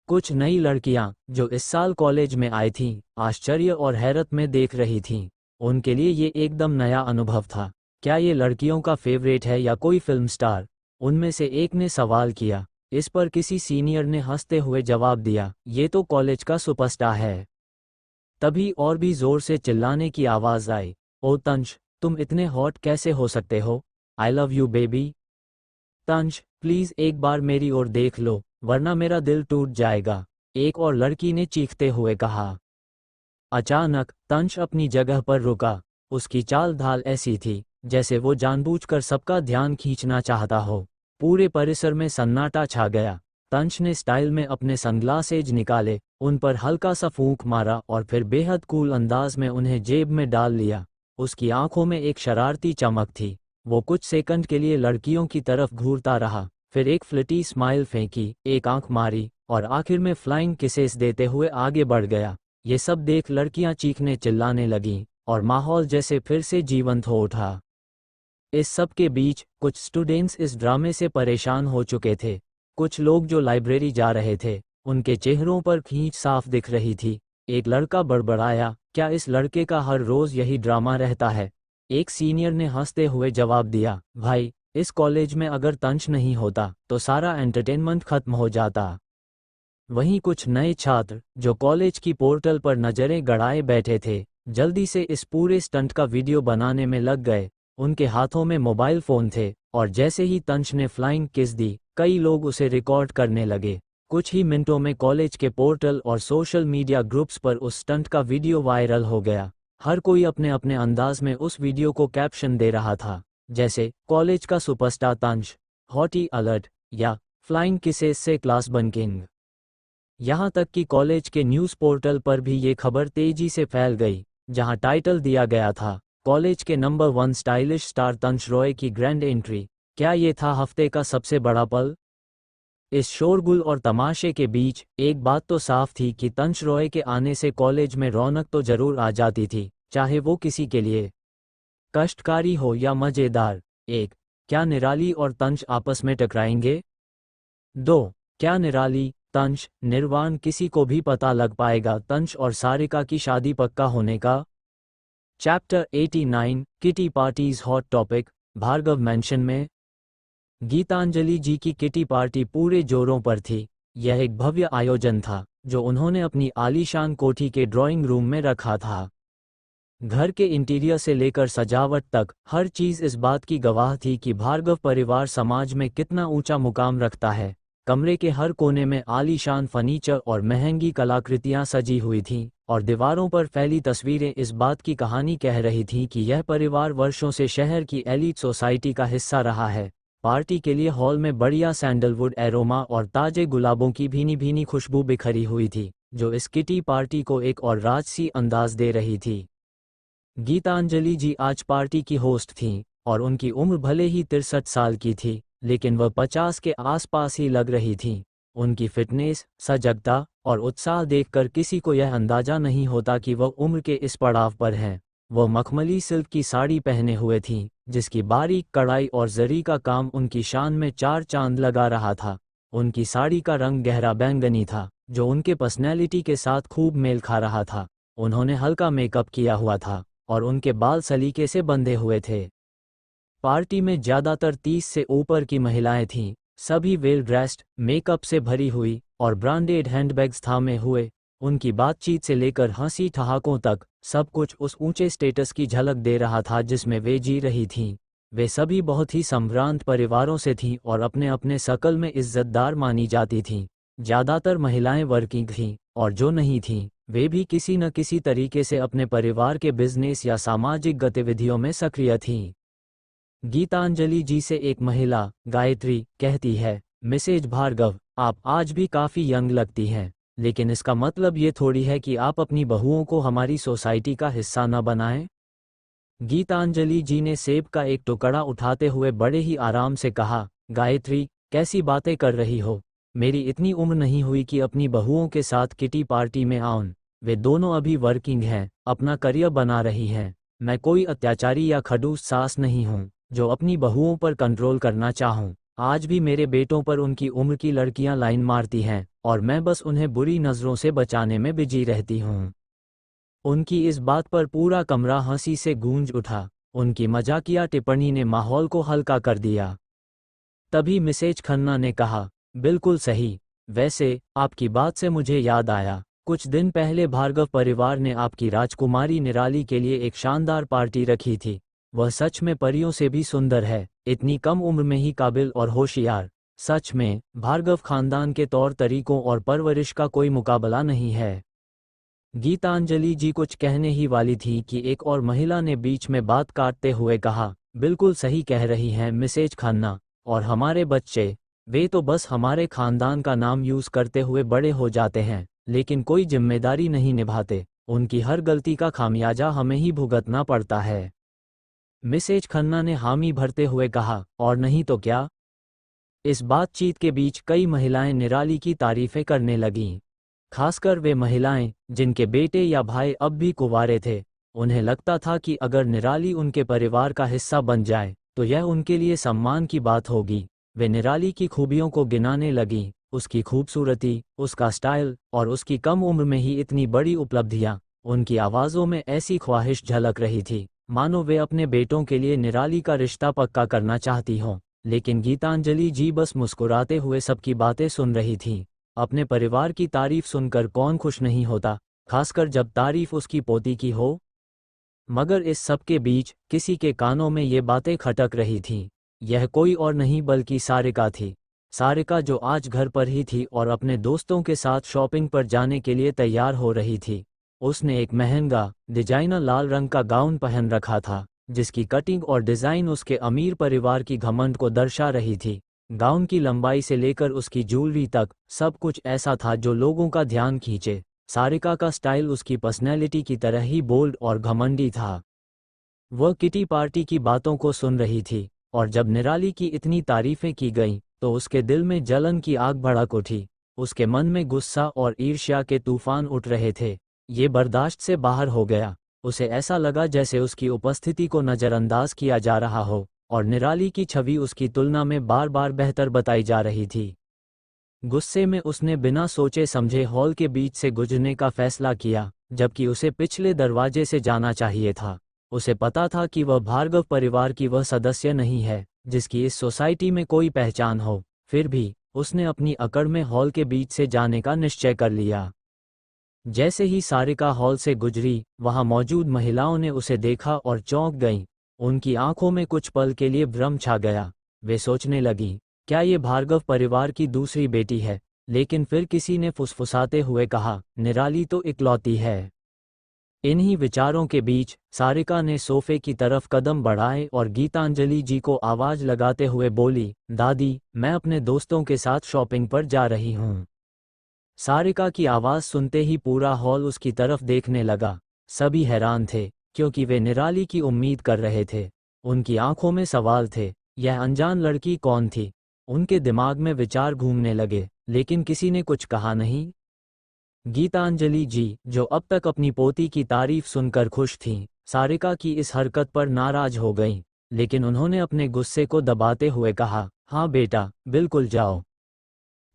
कुछ नई लड़कियां, जो इस साल कॉलेज में आई थीं, आश्चर्य और हैरत में देख रही थीं। उनके लिए ये एकदम नया अनुभव था। क्या ये लड़कियों का फेवरेट है या कोई फिल्म स्टार? उनमें से एक ने सवाल किया। इस पर किसी सीनियर ने हंसते हुए जवाब दिया, ये तो कॉलेज का सुपरस्टार है। तभी और भी जोर से चिल्लाने की आवाज़ आई, ओ तंश, तुम इतने हॉट कैसे हो सकते हो? I love you baby. Tansh, please एक बार मेरी ओर देख लो, वरना मेरा दिल टूट जाएगा, एक और लड़की ने चीखते हुए कहा। अचानक तंश अपनी जगह पर रुका। उसकी चाल ढाल ऐसी थी जैसे वो जानबूझकर सबका ध्यान खींचना चाहता हो। पूरे परिसर में सन्नाटा छा गया। तंश ने स्टाइल में अपने सनग्लासेज निकाले, उन पर हल्का सा फूंक मारा और फिर बेहद कूल अंदाज में उन्हें जेब में डाल लिया। उसकी आंखों में एक शरारती चमक थी। वो कुछ सेकंड के लिए लड़कियों की तरफ घूरता रहा, फिर एक फ्लिटी स्माइल फेंकी, एक आंख मारी और आखिर में फ्लाइंग किसेस देते हुए आगे बढ़ गया। ये सब देख लड़कियां चीखने चिल्लाने लगीं और माहौल जैसे फिर से जीवंत हो उठा। इस सब के बीच कुछ स्टूडेंट्स इस ड्रामे से परेशान हो चुके थे। कुछ लोग जो लाइब्रेरी जा रहे थे, उनके चेहरों पर खींच साफ दिख रही थी। एक लड़का बड़बड़ाया, क्या इस लड़के का हर रोज यही ड्रामा रहता है? एक सीनियर ने हंसते हुए जवाब दिया, भाई, इस कॉलेज में अगर तंश नहीं होता तो सारा एंटरटेनमेंट खत्म हो जाता। वहीं कुछ नए छात्र जो कॉलेज की पोर्टल पर नजरें गड़ाए बैठे थे, जल्दी से इस पूरे स्टंट का वीडियो बनाने में लग गए। उनके हाथों में मोबाइल फोन थे और जैसे ही तंश ने फ्लाइंग किस दी, कई लोग उसे रिकॉर्ड करने लगे। कुछ ही मिनटों में कॉलेज के पोर्टल और सोशल मीडिया ग्रुप्स पर उस स्टंट का वीडियो वायरल हो गया। हर कोई अपने अपने अंदाज में उस वीडियो को कैप्शन दे रहा था, जैसे कॉलेज का सुपरस्टार तंश, हॉटी अलर्ट या फ्लाइंग किसेस से क्लास बंकिंग। यहाँ तक कि कॉलेज के न्यूज़ पोर्टल पर भी ये खबर तेजी से फैल गई, जहाँ टाइटल दिया गया था, कॉलेज के नंबर 1 स्टाइलिश स्टार तंश रॉय की ग्रैंड एंट्री। क्या ये था हफ्ते का सबसे बड़ा पल? इस शोरगुल और तमाशे के बीच एक बात तो साफ थी कि तंश रॉय के आने से कॉलेज में रौनक तो जरूर आ जाती थी, चाहे वो किसी के लिए कष्टकारी हो या मजेदार। 1. क्या निराली और तंश आपस में टकराएंगे? 2. क्या निराली, तंश, निर्वाण किसी को भी पता लग पाएगा तंश और सारिका की शादी पक्का होने का? Chapter 89 kitty parties hot topic. Bhargav mansion में गीतांजलि जी की किटी पार्टी पूरे जोरों पर थी। यह एक भव्य आयोजन था जो उन्होंने अपनी आलीशान कोठी के ड्राइंग रूम में रखा था। घर के इंटीरियर से लेकर सजावट तक हर चीज इस बात की गवाह थी कि भार्गव परिवार समाज में कितना ऊंचा मुकाम रखता है। कमरे के हर कोने में आलीशान फर्नीचर और महंगी कलाकृतियां सजी हुई थीं और दीवारों पर फैली तस्वीरें इस बात की कहानी कह रही थीं कि यह परिवार वर्षों से शहर की एलीट सोसाइटी का हिस्सा रहा है। पार्टी के लिए हॉल में बढ़िया सैंडलवुड एरोमा और ताजे गुलाबों की भीनी भीनी खुशबू बिखरी हुई थी, जो इस किटी पार्टी को एक और राजसी अंदाज दे रही थी। गीतांजलि जी आज पार्टी की होस्ट थीं और उनकी उम्र भले ही 63 साल की थी, लेकिन वह 50 के आसपास ही लग रही थीं। उनकी फिटनेस, सजगता और उत्साह देखकर किसी को यह अंदाजा नहीं होता कि वह उम्र के इस पड़ाव पर हैं। वह मखमली सिल्क की साड़ी पहने हुए थीं, जिसकी बारीक कढ़ाई और जरी का काम उनकी शान में 4 चांद लगा रहा था। उनकी साड़ी का रंग गहरा बैंगनी था, जो उनके पर्सनैलिटी के साथ खूब मेल खा रहा था। उन्होंने हल्का मेकअप किया हुआ था और उनके बाल सलीके से बंधे हुए थे। पार्टी में ज्यादातर 30 से ऊपर की महिलाएं थीं, सभी वेल ड्रेस्ड, मेकअप से भरी हुई और ब्रांडेड हैंडबैग्स थामे हुए। उनकी बातचीत से लेकर हंसी ठहाकों तक सब कुछ उस ऊंचे स्टेटस की झलक दे रहा था जिसमें वे जी रही थीं। वे सभी बहुत ही संभ्रांत परिवारों से थीं और अपने अपने शकल में इज्जतदार मानी जाती थीं। ज्यादातर महिलाएं वर्किंग थीं और जो नहीं थीं, वे भी किसी न किसी तरीके से अपने परिवार के बिजनेस या सामाजिक गतिविधियों में सक्रिय थीं। गीतांजलि जी से एक महिला, गायत्री, कहती है, मिसेज भार्गव, आप आज भी काफ़ी यंग लगती हैं, लेकिन इसका मतलब ये थोड़ी है कि आप अपनी बहुओं को हमारी सोसाइटी का हिस्सा न बनाएं। गीतांजलि जी ने सेब का एक टुकड़ा उठाते हुए बड़े ही आराम से कहा, गायत्री, कैसी बातें कर रही हो? मेरी इतनी उम्र नहीं हुई कि अपनी बहुओं के साथ किटी पार्टी में आऊं। वे दोनों अभी वर्किंग हैं, अपना करियर बना रही हैं। मैं कोई अत्याचारी या खड़ूस सास नहीं हूँ जो अपनी बहुओं पर कंट्रोल करना चाहूँ। आज भी मेरे बेटों पर उनकी उम्र की लड़कियां लाइन मारती हैं और मैं बस उन्हें बुरी नज़रों से बचाने में बिजी रहती हूँ। उनकी इस बात पर पूरा कमरा हंसी से गूंज उठा। उनकी मजाकिया टिप्पणी ने माहौल को हल्का कर दिया। तभी मिसेज खन्ना ने कहा, बिल्कुल सही। वैसे आपकी बात से मुझे याद आया, कुछ दिन पहले भार्गव परिवार ने आपकी राजकुमारी निराली के लिए एक शानदार पार्टी रखी थी। वह सच में परियों से भी सुंदर है, इतनी कम उम्र में ही काबिल और होशियार। सच में भार्गव खानदान के तौर तरीकों और परवरिश का कोई मुकाबला नहीं है। गीतांजलि जी कुछ कहने ही वाली थी कि एक और महिला ने बीच में बात काटते हुए कहा, बिल्कुल सही कह रही हैं मिसेज खन्ना। और हमारे बच्चे, वे तो बस हमारे खानदान का नाम यूज़ करते हुए बड़े हो जाते हैं, लेकिन कोई जिम्मेदारी नहीं निभाते। उनकी हर गलती का खामियाजा हमें ही भुगतना पड़ता है। मिसेज खन्ना ने हामी भरते हुए कहा, और नहीं तो क्या। इस बातचीत के बीच कई महिलाएं निराली की तारीफें करने लगीं। खासकर वे महिलाएं जिनके बेटे या भाई अब भी कुंवारे थे। उन्हें लगता था कि अगर निराली उनके परिवार का हिस्सा बन जाए तो यह उनके लिए सम्मान की बात होगी। वे निराली की खूबियों को गिनाने लगीं, उसकी खूबसूरती, उसका स्टाइल और उसकी कम उम्र में ही इतनी बड़ी उपलब्धियां। उनकी आवाज़ों में ऐसी ख्वाहिश झलक रही थी मानो वे अपने बेटों के लिए निराली का रिश्ता पक्का करना चाहती हों। लेकिन गीतांजलि जी बस मुस्कुराते हुए सबकी बातें सुन रही थीं। अपने परिवार की तारीफ सुनकर कौन खुश नहीं होता, खासकर जब तारीफ उसकी पोती की हो। मगर इस सब के बीच किसी के कानों में ये बातें खटक रही थीं। यह कोई और नहीं बल्कि सारिका थी। सारिका जो आज घर पर ही थी और अपने दोस्तों के साथ शॉपिंग पर जाने के लिए तैयार हो रही थी। उसने एक महंगा डिजाइनर लाल रंग का गाउन पहन रखा था, जिसकी कटिंग और डिज़ाइन उसके अमीर परिवार की घमंड को दर्शा रही थी। गाउन की लंबाई से लेकर उसकी ज्वेलरी तक सब कुछ ऐसा था जो लोगों का ध्यान खींचे। सारिका का स्टाइल उसकी पर्सनैलिटी की तरह ही बोल्ड और घमंडी था। वह किटी पार्टी की बातों को सुन रही थी, और जब निराली की इतनी तारीफें की गईं तो उसके दिल में जलन की आग भड़क उठी। उसके मन में गुस्सा और ईर्ष्या के तूफान उठ रहे थे। ये बर्दाश्त से बाहर हो गया। उसे ऐसा लगा जैसे उसकी उपस्थिति को नज़रअंदाज किया जा रहा हो और निराली की छवि उसकी तुलना में बार बार बेहतर बताई जा रही थी। गुस्से में उसने बिना सोचे समझे हॉल के बीच से गुजरने का फैसला किया, जबकि उसे पिछले दरवाजे से जाना चाहिए था। उसे पता था कि वह भार्गव परिवार की वह सदस्य नहीं है जिसकी इस सोसाइटी में कोई पहचान हो। फिर भी उसने अपनी अकड़ में हॉल के बीच से जाने का निश्चय कर लिया। जैसे ही सारिका हॉल से गुजरी, वहां मौजूद महिलाओं ने उसे देखा और चौंक गईं। उनकी आंखों में कुछ पल के लिए भ्रम छा गया। वे सोचने लगीं, क्या ये भार्गव परिवार की दूसरी बेटी है। लेकिन फिर किसी ने फुसफुसाते हुए कहा, निराली तो इकलौती है। इन्हीं विचारों के बीच सारिका ने सोफे की तरफ कदम बढ़ाए और गीतांजलि जी को आवाज लगाते हुए बोली, दादी, मैं अपने दोस्तों के साथ शॉपिंग पर जा रही हूँ। सारिका की आवाज़ सुनते ही पूरा हॉल उसकी तरफ देखने लगा। सभी हैरान थे, क्योंकि वे निराली की उम्मीद कर रहे थे। उनकी आंखों में सवाल थे, यह अनजान लड़की कौन थी। उनके दिमाग में विचार घूमने लगे, लेकिन किसी ने कुछ कहा नहीं। गीतांजलि जी, जो अब तक अपनी पोती की तारीफ सुनकर खुश थीं, सारिका की इस हरकत पर नाराज हो गईं। लेकिन उन्होंने अपने गुस्से को दबाते हुए कहा, हाँ बेटा, बिल्कुल जाओ।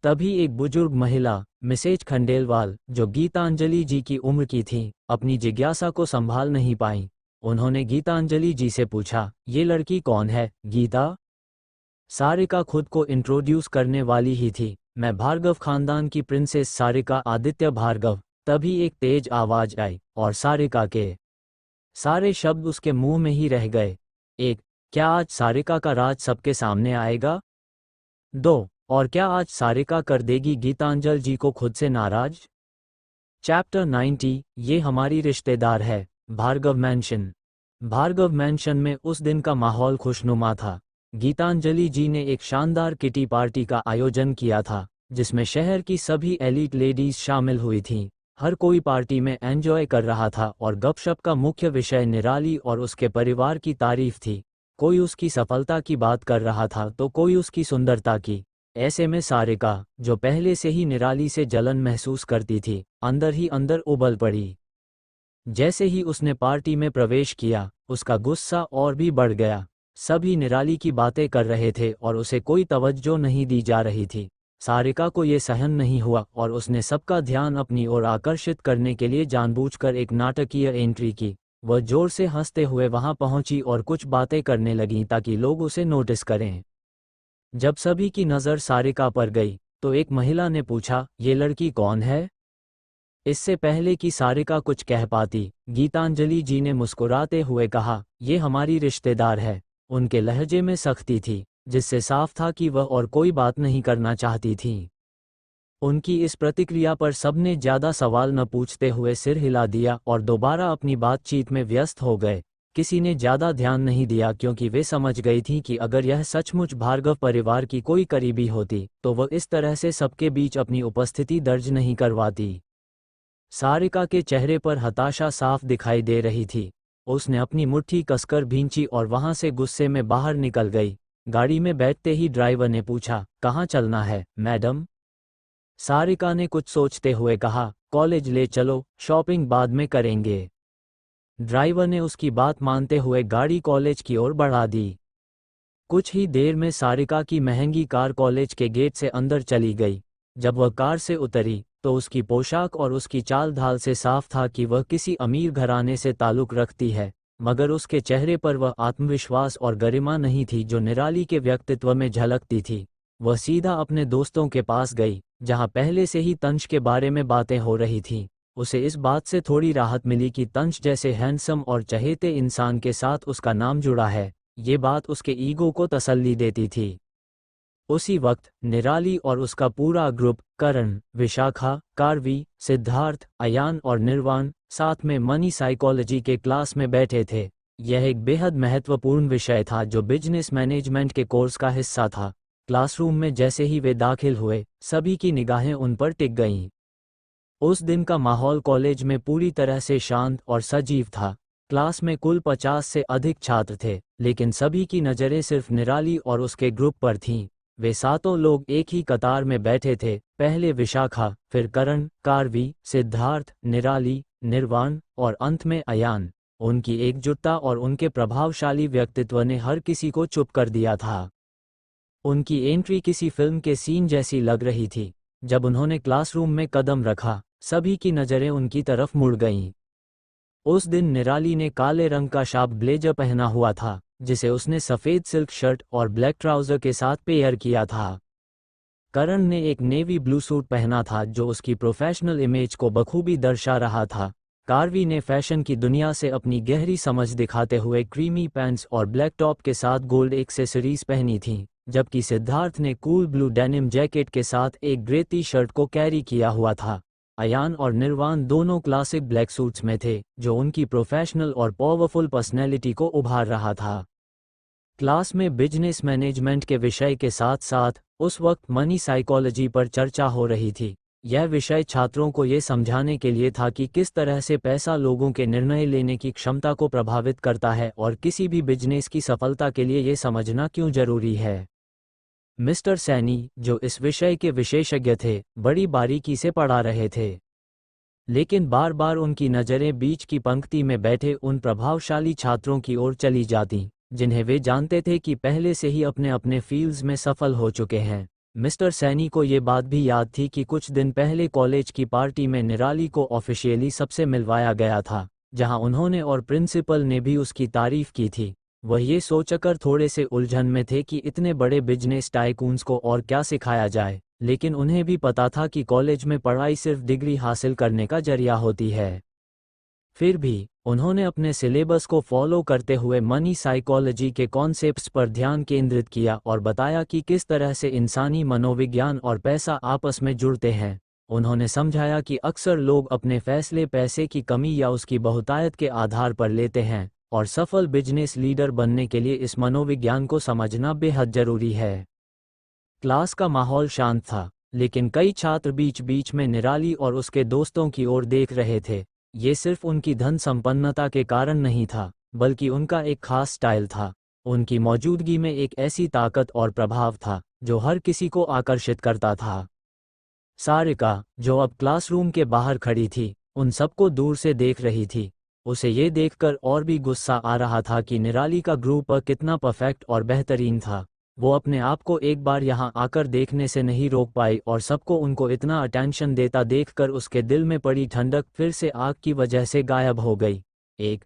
तभी एक बुजुर्ग महिला, मिसेज खंडेलवाल, जो गीतांजलि जी की उम्र की थी, अपनी जिज्ञासा को संभाल नहीं पाईं। उन्होंने गीतांजलि जी से पूछा, ये लड़की कौन है, गीता? सारिका खुद को इंट्रोड्यूस करने वाली ही थी, मैं भार्गव खानदान की प्रिंसेस सारिका आदित्य भार्गव। तभी एक तेज आवाज आई, और सारिका के सारे शब्द उसके मुंह में ही रह गए। एक, क्या आज सारिका का राज सबके सामने आएगा? दो, और क्या आज सारिका कर देगी गीतांजलि जी को खुद से नाराज? चैप्टर 90, ये हमारी रिश्तेदार है, भार्गव मैंशन। भार्गव मैंशन में उस दिन का माहौल खुशनुमा था। गीतांजलि जी ने एक शानदार किटी पार्टी का आयोजन किया था, जिसमें शहर की सभी एलीट लेडीज शामिल हुई थीं। हर कोई पार्टी में एंजॉय कर रहा था और गपशप का मुख्य विषय निराली और उसके परिवार की तारीफ थी। कोई उसकी सफलता की बात कर रहा था तो कोई उसकी सुंदरता की। ऐसे में सारिका, जो पहले से ही निराली से जलन महसूस करती थी, अंदर ही अंदर उबल पड़ी। जैसे ही उसने पार्टी में प्रवेश किया, उसका गुस्सा और भी बढ़ गया। सभी निराली की बातें कर रहे थे और उसे कोई तवज्जो नहीं दी जा रही थी। सारिका को ये सहन नहीं हुआ और उसने सबका ध्यान अपनी ओर आकर्षित करने के लिए जानबूझकर एक नाटकीय एंट्री की। वह जोर से हंसते हुए वहां पहुंची और कुछ बातें करने लगीं ताकि लोग उसे नोटिस करें। जब सभी की नज़र सारिका पर गई, तो एक महिला ने पूछा, ये लड़की कौन है? इससे पहले कि सारिका कुछ कह पाती, गीतांजलि जी ने मुस्कुराते हुए कहा, ये हमारी रिश्तेदार है। उनके लहजे में सख्ती थी, जिससे साफ था कि वह और कोई बात नहीं करना चाहती थी। उनकी इस प्रतिक्रिया पर सबने ज़्यादा सवाल न पूछते हुए सिर हिला दिया और दोबारा अपनी बातचीत में व्यस्त हो गए। किसी ने ज़्यादा ध्यान नहीं दिया क्योंकि वे समझ गई थीं कि अगर यह सचमुच भार्गव परिवार की कोई करीबी होती तो वह इस तरह से सबके बीच अपनी उपस्थिति दर्ज नहीं करवाती। सारिका के चेहरे पर हताशा साफ दिखाई दे रही थी। उसने अपनी मुट्ठी कसकर भींची और वहां से गुस्से में बाहर निकल गई। गाड़ी में बैठते ही ड्राइवर ने पूछा, कहाँ चलना है मैडम? सारिका ने कुछ सोचते हुए कहा, कॉलेज ले चलो, शॉपिंग बाद में करेंगे। ड्राइवर ने उसकी बात मानते हुए गाड़ी कॉलेज की ओर बढ़ा दी। कुछ ही देर में सारिका की महंगी कार कॉलेज के गेट से अंदर चली गई। जब वह कार से उतरी तो उसकी पोशाक और उसकी चाल ढाल से साफ था कि वह किसी अमीर घराने से ताल्लुक रखती है, मगर उसके चेहरे पर वह आत्मविश्वास और गरिमा नहीं थी जो निराली के व्यक्तित्व में झलकती थी। वह सीधा अपने दोस्तों के पास गई, जहां पहले से ही तंश के बारे में बातें हो रही थीं। उसे इस बात से थोड़ी राहत मिली कि तंश जैसे हैंडसम और चहेते इंसान के साथ उसका नाम जुड़ा है। ये बात उसके ईगो को तसल्ली देती थी। उसी वक्त निराली और उसका पूरा ग्रुप, करण, विशाखा, कार्वी, सिद्धार्थ, अयान और निर्वाण, साथ में मनी साइकोलॉजी के क्लास में बैठे थे। यह एक बेहद महत्वपूर्ण विषय था जो बिजनेस मैनेजमेंट के कोर्स का हिस्सा था। क्लासरूम में जैसे ही वे दाखिल हुए, सभी की निगाहें उन पर टिक गईं। उस दिन का माहौल कॉलेज में पूरी तरह से शांत और सजीव था। क्लास में कुल 50 से अधिक छात्र थे, लेकिन सभी की नज़रें सिर्फ निराली और उसके ग्रुप पर थीं। वे सातों लोग एक ही कतार में बैठे थे, पहले विशाखा, फिर करण, कार्वी, सिद्धार्थ, निराली, निर्वाण और अंत में अयान। उनकी एकजुटता और उनके प्रभावशाली व्यक्तित्व ने हर किसी को चुप कर दिया था। उनकी एंट्री किसी फिल्म के सीन जैसी लग रही थी। जब उन्होंने क्लासरूम में कदम रखा, सभी की नज़रें उनकी तरफ मुड़ गईं। उस दिन निराली ने काले रंग का शार्प ब्लेजर पहना हुआ था, जिसे उसने सफ़ेद सिल्क शर्ट और ब्लैक ट्राउज़र के साथ पेयर किया था। करण ने एक नेवी ब्लू सूट पहना था जो उसकी प्रोफेशनल इमेज को बखूबी दर्शा रहा था। कार्वी ने फैशन की दुनिया से अपनी गहरी समझ दिखाते हुए क्रीमी पैंट्स और ब्लैक टॉप के साथ गोल्ड एक्सेसरीज पहनी थीं, जबकि सिद्धार्थ ने कूल ब्लू डेनिम जैकेट के साथ एक ग्रे टी शर्ट को कैरी किया हुआ था। अयान और निर्वाण दोनों क्लासिक ब्लैक सूट्स में थे, जो उनकी प्रोफेशनल और पावरफुल पर्सनैलिटी को उभार रहा था। क्लास में बिजनेस मैनेजमेंट के विषय के साथ साथ उस वक्त मनी साइकोलॉजी पर चर्चा हो रही थी। यह विषय छात्रों को ये समझाने के लिए था कि किस तरह से पैसा लोगों के निर्णय लेने की क्षमता को प्रभावित करता है और किसी भी बिजनेस की सफलता के लिए ये समझना क्यों जरूरी है। मिस्टर सैनी, जो इस विषय के विशेषज्ञ थे, बड़ी बारीकी से पढ़ा रहे थे, लेकिन बार बार उनकी नज़रें बीच की पंक्ति में बैठे उन प्रभावशाली छात्रों की ओर चली जातीं, जिन्हें वे जानते थे कि पहले से ही अपने अपने फील्ड्स में सफल हो चुके हैं। मिस्टर सैनी को ये बात भी याद थी कि कुछ दिन पहले कॉलेज की पार्टी में निराली को ऑफिशियली सबसे मिलवाया गया था, जहां उन्होंने और प्रिंसिपल ने भी उसकी तारीफ की थी। वह ये सोचकर थोड़े से उलझन में थे कि इतने बड़े बिजनेस टाइकून्स को और क्या सिखाया जाए, लेकिन उन्हें भी पता था कि कॉलेज में पढ़ाई सिर्फ डिग्री हासिल करने का जरिया होती है। फिर भी उन्होंने अपने सिलेबस को फॉलो करते हुए मनी साइकोलॉजी के कॉन्सेप्ट्स पर ध्यान केंद्रित किया और बताया कि किस तरह से इंसानी मनोविज्ञान और पैसा आपस में जुड़ते हैं। उन्होंने समझाया कि अक्सर लोग अपने फैसले पैसे की कमी या उसकी बहुतायत के आधार पर लेते हैं, और सफल बिजनेस लीडर बनने के लिए इस मनोविज्ञान को समझना बेहद जरूरी है। क्लास का माहौल शांत था, लेकिन कई छात्र बीच बीच में निराली और उसके दोस्तों की ओर देख रहे थे। ये सिर्फ उनकी धन संपन्नता के कारण नहीं था, बल्कि उनका एक खास स्टाइल था। उनकी मौजूदगी में एक ऐसी ताकत और प्रभाव था जो हर किसी को आकर्षित करता था। सारिका, जो अब क्लासरूम के बाहर खड़ी थी, उन सबको दूर से देख रही थी। उसे ये देखकर और भी गुस्सा आ रहा था कि निराली का ग्रुप कितना परफेक्ट और बेहतरीन था। वो अपने आप को एक बार यहाँ आकर देखने से नहीं रोक पाई और सबको उनको इतना अटेंशन देता देखकर उसके दिल में पड़ी ठंडक फिर से आग की वजह से गायब हो गई। एक